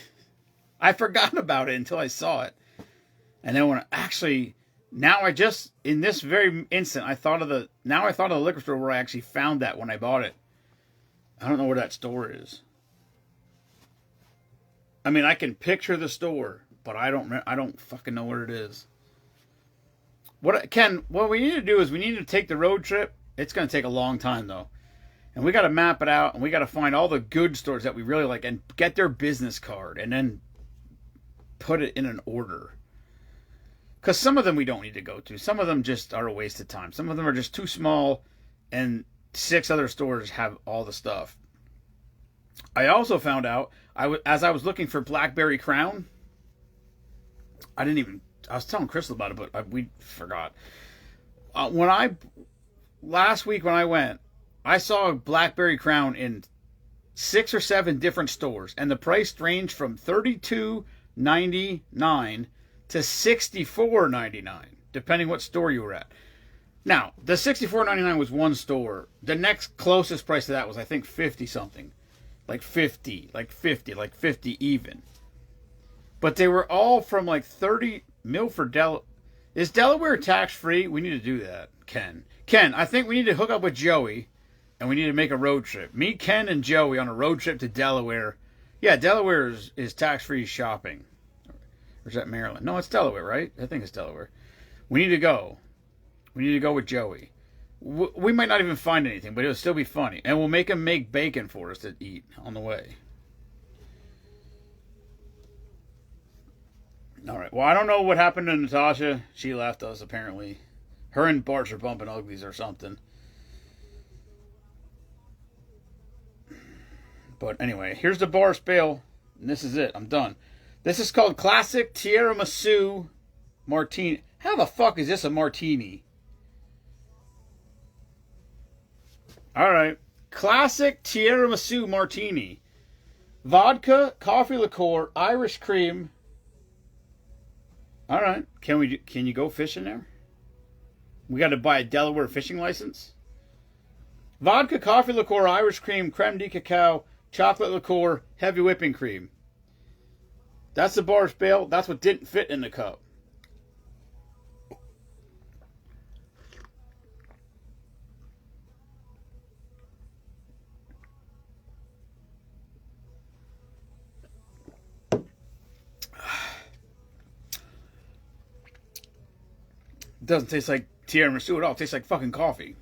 I forgot about it until I saw it, and then in this very instant, I thought of the liquor store where I actually found that when I bought it. I don't know where that store is. I mean, I can picture the store, but I don't fucking know where it is. What we need to do is we need to take the road trip. It's going to take a long time though. And we got to map it out, and we got to find all the good stores that we really like and get their business card and then put it in an order. Because some of them we don't need to go to. Some of them just are a waste of time. Some of them are just too small, and 6 other stores have all the stuff. I also found out, as I was looking for Blackberry Crown, I was telling Crystal about it, but we forgot. Last week when I went, I saw a Blackberry Crown in 6 or 7 different stores, and the price ranged from $32.99 to $64.99, depending what store you were at. Now, the $64.99 was one store. The next closest price to that was, I think, 50 something. Like 50 even. But they were all from like 30 Milford, Is Delaware tax-free? We need to do that, Ken. Ken, I think we need to hook up with Joey, and we need to make a road trip. Me, Ken, and Joey on a road trip to Delaware. Yeah, Delaware is tax-free shopping. Or is that Maryland? No, it's Delaware, right? I think it's Delaware. We need to go. We need to go with Joey. We might not even find anything, but it'll still be funny. And we'll make him make bacon for us to eat on the way. All right. Well, I don't know what happened to Natasha. She left us, apparently. Her and Bart are bumping uglies or something. But anyway, here's the Boris Bale. And this is it. I'm done. This is called Classic Tiramisu Martini. How the fuck is this a martini? All right. Classic tiramisu martini. Vodka, coffee liqueur, Irish cream. All right. Can you go fishing there? We got to buy a Delaware fishing license. Vodka, coffee liqueur, Irish cream, creme de cacao, chocolate liqueur, heavy whipping cream. That's the bar's bail. That's what didn't fit in the cup. It doesn't taste like tiramisu at all. It tastes like fucking coffee.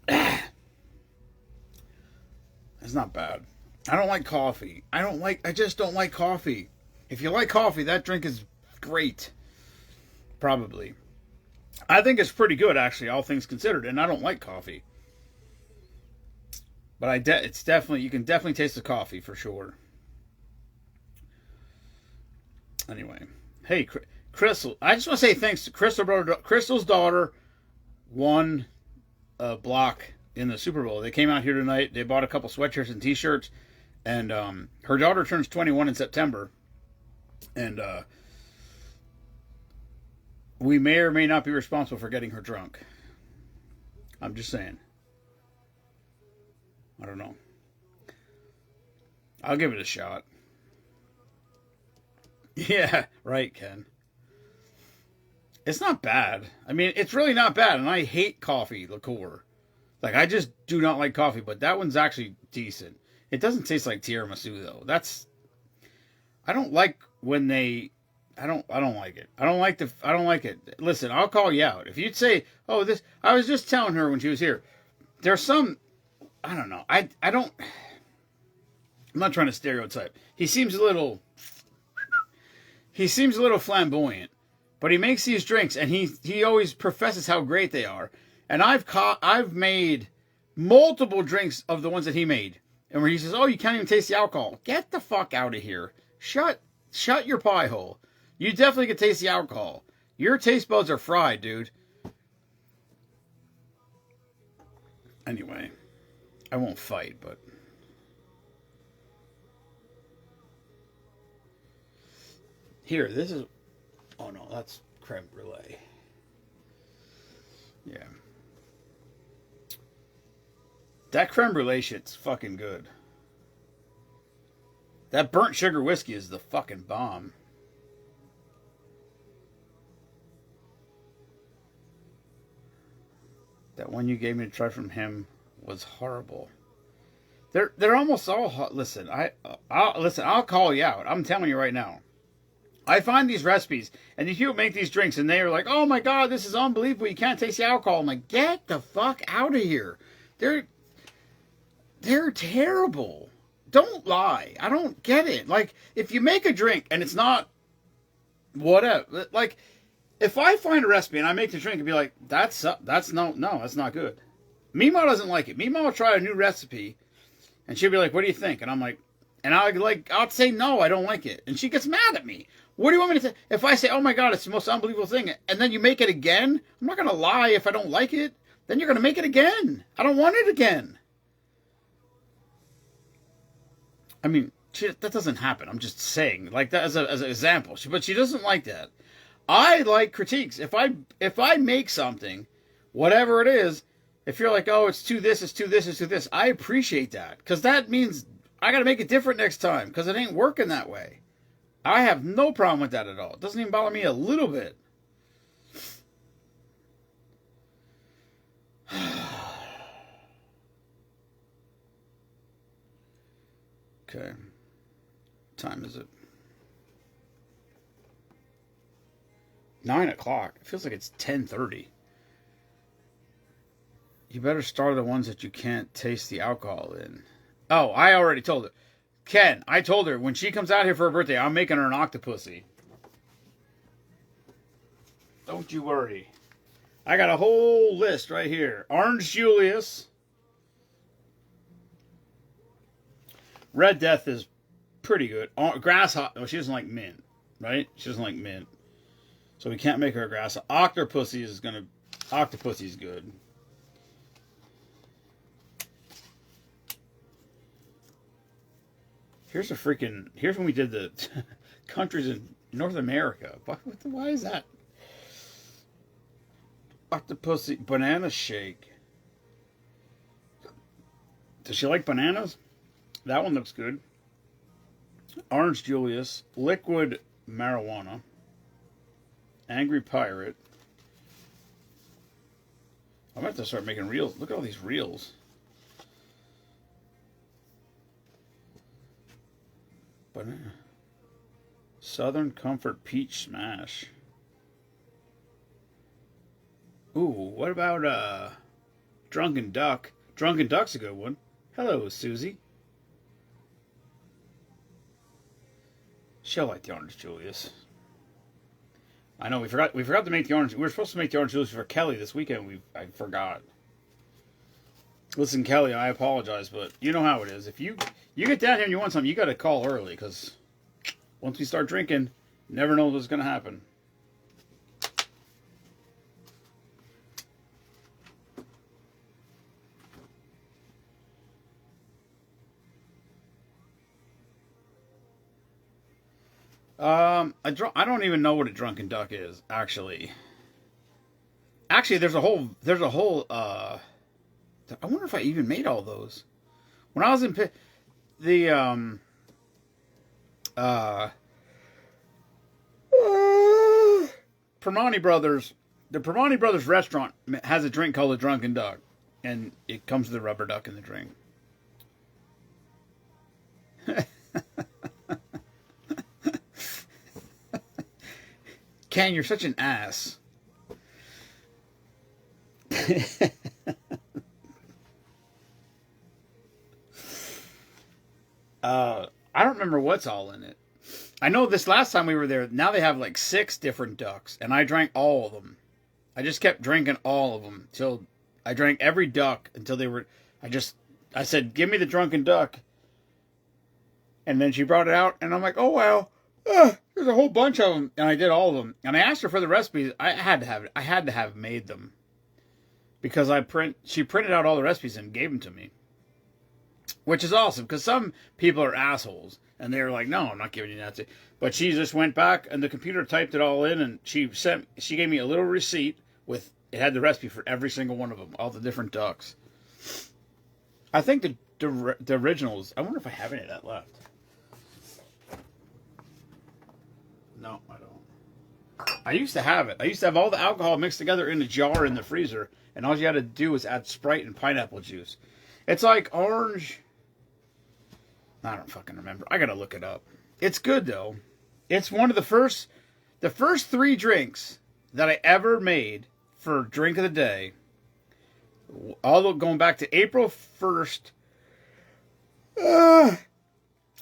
It's not bad. I don't like coffee. I just don't like coffee. If you like coffee, that drink is great. Probably. I think it's pretty good, actually, all things considered, and I don't like coffee. But it's definitely, you can definitely taste the coffee for sure. Anyway. Hey, Crystal. I just want to say thanks to Crystal's daughter won a block in the Super Bowl. They came out here tonight. They bought a couple sweatshirts and t-shirts. And her daughter turns 21 in September. And we may or may not be responsible for getting her drunk. I'm just saying. I don't know. I'll give it a shot. Yeah, right, Ken. It's not bad. I mean, it's really not bad. And I hate coffee liqueur. Like, I just do not like coffee. But that one's actually decent. It doesn't taste like tiramisu, though. I don't like when they... I don't like it. I don't like it. Listen, I'll call you out. If you'd say, oh, this... I was just telling her when she was here. There's some... I don't know. I don't... I'm not trying to stereotype. He seems a little flamboyant. But he makes these drinks, and he always professes how great they are. And I've made multiple drinks of the ones that he made. And where he says, oh, you can't even taste the alcohol. Get the fuck out of here. Shut your pie hole. You definitely can taste the alcohol. Your taste buds are fried, dude. Anyway, I won't fight, but... Here, this is... Oh, no, that's creme brulee. Yeah. That creme brulee shit's fucking good. That burnt sugar whiskey is the fucking bomb. That one you gave me to try from him was horrible. They're almost all... Listen, I'll call you out. I'm telling you right now. I find these recipes, and these people make these drinks, and they're like, oh my god, this is unbelievable, you can't taste the alcohol. I'm like, get the fuck out of here. They're terrible. Don't lie. I don't get it. Like, if you make a drink, and it's not whatever, like, if I find a recipe, and I make the drink, and be like, that's not good. Mima doesn't like it. Mima will try a new recipe, and she'll be like, what do you think? And I'm like, I'll say, no, I don't like it. And she gets mad at me. What do you want me to say? If I say, oh my god, it's the most unbelievable thing, and then you make it again, I'm not going to lie if I don't like it. Then you're going to make it again. I don't want it again. I mean, that doesn't happen. I'm just saying, like that as an example. But she doesn't like that. I like critiques. If I make something, whatever it is, if you're like, oh, it's too this, it's too this, it's too this, I appreciate that. Because that means I got to make it different next time. Because it ain't working that way. I have no problem with that at all. It doesn't even bother me a little bit. Okay. What time is it? 9 o'clock. It feels like it's 10:30. You better start the ones that you can't taste the alcohol in. Oh, I already told her. Ken, I told her when she comes out here for her birthday, I'm making her an octopussy. Don't you worry. I got a whole list right here. Orange Julius. Red Death is pretty good. Grasshopper. Oh, she doesn't like mint, right? She doesn't like mint. So we can't make her a grasshopper. Octopussy is going to... Octopussy's good. Here's when we did the countries in North America. Why is that? Octopussy banana shake. Does she like bananas? That one looks good. Orange Julius. Liquid marijuana. Angry Pirate. I'm going to have to start making reels. Look at all these reels. Banana. Southern Comfort Peach Smash. Ooh, what about Drunken Duck? Drunken Duck's a good one. Hello, Susie. She'll like the Orange Julius. I know we forgot to make the orange. We were supposed to make the Orange Julius for Kelly this weekend. I forgot. Listen, Kelly, I apologize, but you know how it is. If you get down here and you want something, you got to call early, because once we start drinking, never know what's going to happen. I don't even know what a Drunken Duck is, actually. Actually, there's a whole, I wonder if I even made all those. When I was in the, Permani Brothers, the Permani Brothers restaurant has a drink called a Drunken Duck, and it comes with a rubber duck in the drink. Ken, you're such an ass. I don't remember what's all in it. I know this last time we were there, now they have like 6 different ducks, and I drank all of them. I just kept drinking all of them till I drank every duck until they were. I said, "Give me the Drunken Duck," and then she brought it out, and I'm like, "Oh wow, there's a whole bunch of them," and I did all of them. And I asked her for the recipes. I had to have made them because she printed out all the recipes and gave them to me. Which is awesome, because some people are assholes, and they're like, "No, I'm not giving you that." But she just went back, and the computer typed it all in, and she gave me a little receipt with, it had the recipe for every single one of them, all the different ducks. I think the originals, I wonder if I have any of that left. No, I don't. I used to have it. I used to have all the alcohol mixed together in a jar in the freezer, and all you had to do was add Sprite and pineapple juice. It's like orange. I don't fucking remember. I gotta look it up. It's good though. It's one of the first 3 drinks that I ever made for drink of the day. Although going back to April 1st.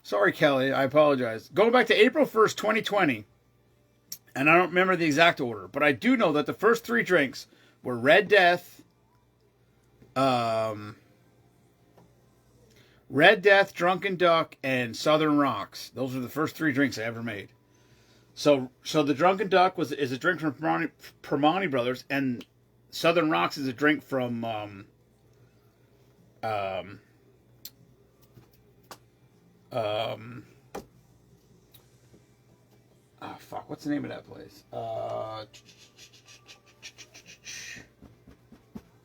Sorry, Kelly. I apologize. Going back to April 1st, 2020. And I don't remember the exact order, but I do know that the first 3 drinks were Red Death, Drunken Duck, and Southern Rocks. Those were the first 3 drinks I ever made. So the Drunken Duck is a drink from Permani Brothers, and Southern Rocks is a drink from fuck, what's the name of that place?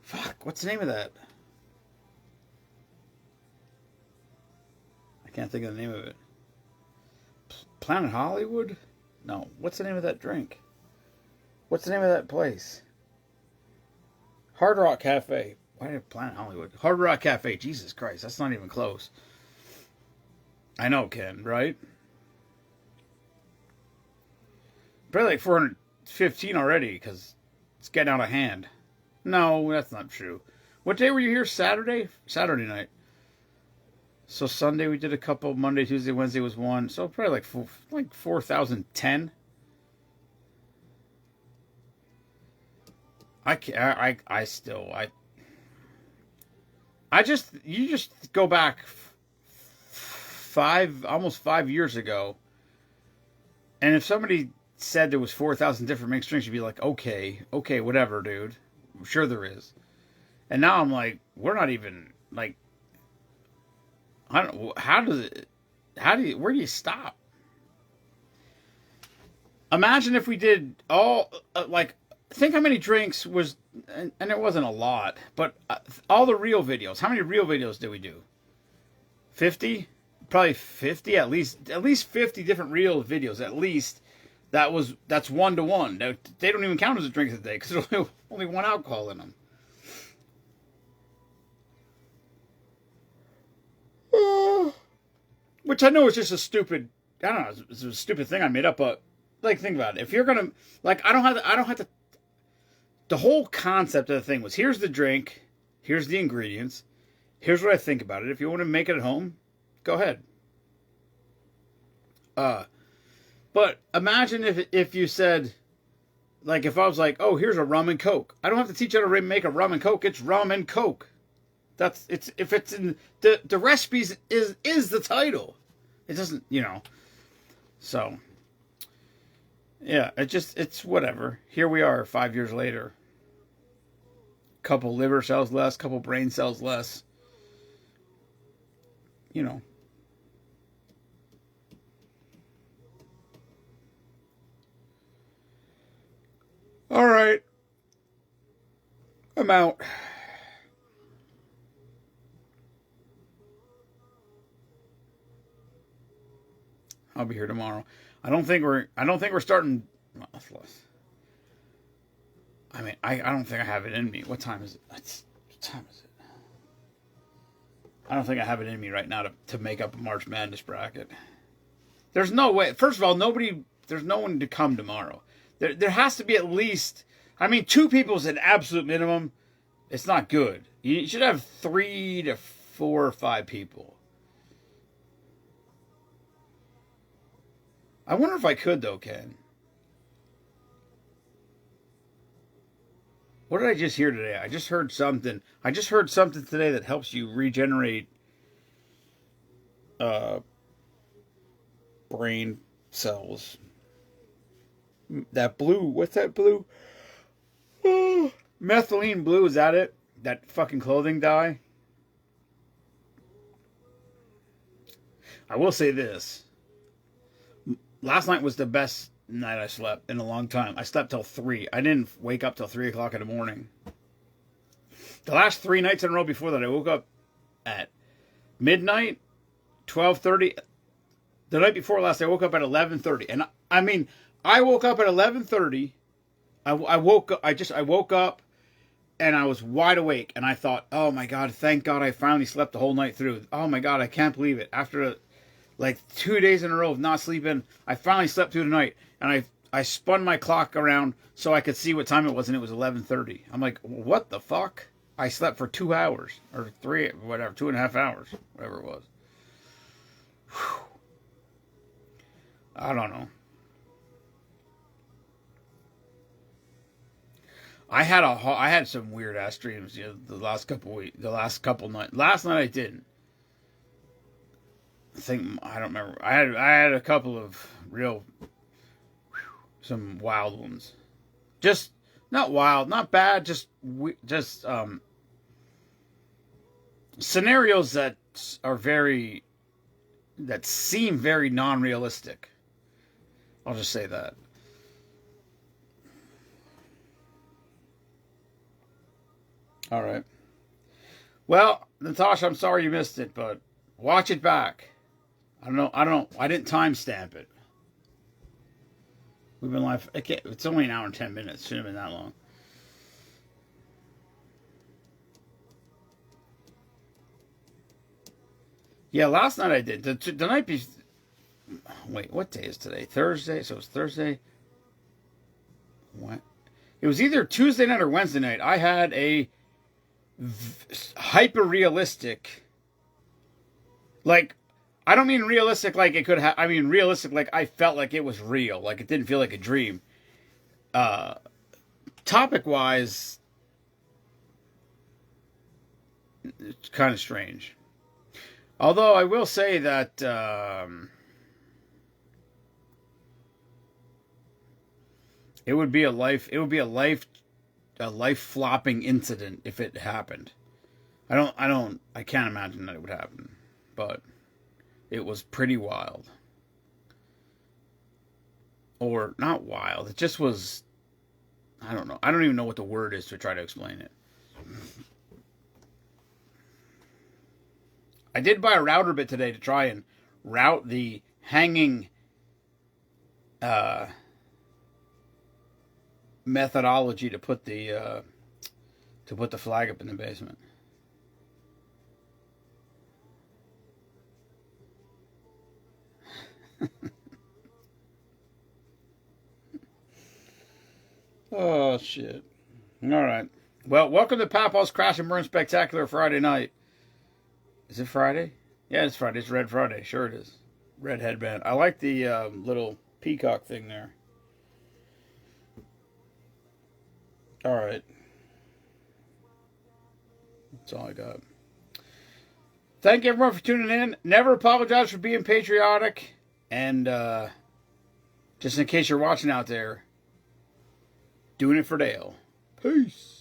Fuck, what's the name of that? I can't think of the name of it. Planet Hollywood? No, what's the name of that drink? What's the name of that place? Hard Rock Cafe. Why did Planet Hollywood? Hard Rock Cafe. Jesus Christ, that's not even close. I know, Ken, right? Probably like 415 already, because it's getting out of hand. No, that's not true. What day were you here? Saturday? Saturday night. So Sunday we did a couple. Monday, Tuesday, Wednesday was 1. So probably like 4,010. You just go back almost 5 years ago, and if somebody said there was 4,000 different mixed drinks, you'd be like, okay, whatever, dude. I'm sure there is. And now I'm like, we're not even like, I don't. How does it? How do you? Where do you stop? Imagine if we did all like. Think how many drinks was, and it wasn't a lot, but all the real videos. How many real videos did we do? 50, probably 50 at least. At least 50 different real videos. At least that's 1 to 1. They don't even count as a drink a day because there's only one alcohol in them. Which I know is just a stupid. I don't know. It's a stupid thing I made up, but like think about it. If you're gonna like, I don't have to. The whole concept of the thing was: here's the drink, here's the ingredients, here's what I think about it. If you want to make it at home, go ahead. But imagine if you said, like, if I was like, oh, here's a rum and coke. I don't have to teach you how to make a rum and coke. It's rum and coke. If it's in the recipes is the title. It doesn't, So yeah, it's whatever. Here we are 5 years later. Couple liver cells less, couple brain cells less. All right. I'm out. I'll be here tomorrow. I don't think we're starting. I mean, I don't think I have it in me. What time is it? What time is it? I don't think I have it in me right now to make up a March Madness bracket. There's no way. First of all, there's no one to come tomorrow. There has to be at least, I mean, 2 people is an absolute minimum. It's not good. You should have 3 to 4 or 5 people. I wonder if I could, though, Ken. What did I just hear today? I just heard something. I just heard something today that helps you regenerate brain cells. That blue, what's that blue? Oh, methylene blue, is that it? That fucking clothing dye? I will say this. Last night was the best night I slept in a long time. I slept till 3. I didn't wake up till 3 o'clock in the morning. The last 3 nights in a row before that, I woke up at midnight, 12:30. The night before last, I woke up at 11:30. And I mean, I woke up at 11:30. I woke up and I was wide awake. And I thought, oh my God, thank God I finally slept the whole night through. Oh my God, I can't believe it. After like 2 days in a row of not sleeping, I finally slept through the night. And I spun my clock around so I could see what time it was, and it was 11:30. I'm like, what the fuck? I slept for 2 hours, or 3, whatever, 2.5 hours, whatever it was. Whew. I don't know. I had some weird ass dreams the last couple weeks, the last couple nights. Last night I didn't. I don't remember. I had a couple of real, some wild ones. Just not wild, not bad. Just scenarios that seem very non-realistic. I'll just say that. All right. Well, Natasha, I'm sorry you missed it, but watch it back. I don't know. I didn't timestamp it. We've been live. It's only an hour and 10 minutes. Shouldn't have been that long. Yeah, last night I did. The night before. Wait, what day is today? Thursday. So it's Thursday. What? It was either Tuesday night or Wednesday night. I had a hyper realistic. Like, I don't mean realistic like it could have. I mean realistic like I felt like it was real. Like it didn't feel like a dream. Topic wise, it's kind of strange. Although I will say that it would be a life a life flopping incident if it happened. I can't imagine that it would happen, but it was pretty wild. Or not wild. It just was, I don't know. I don't even know what the word is to try to explain it. I did buy a router bit today to try and route the hanging methodology to put the flag up in the basement. Oh shit! All right. Well, welcome to Papa's Crash and Burn Spectacular Friday night. Is it Friday? Yeah, it's Friday. It's Red Friday. Sure it is. Red headband. I like the little peacock thing there. All right. That's all I got. Thank you everyone for tuning in. Never apologize for being patriotic. And just in case you're watching out there, doing it for Dale. Peace.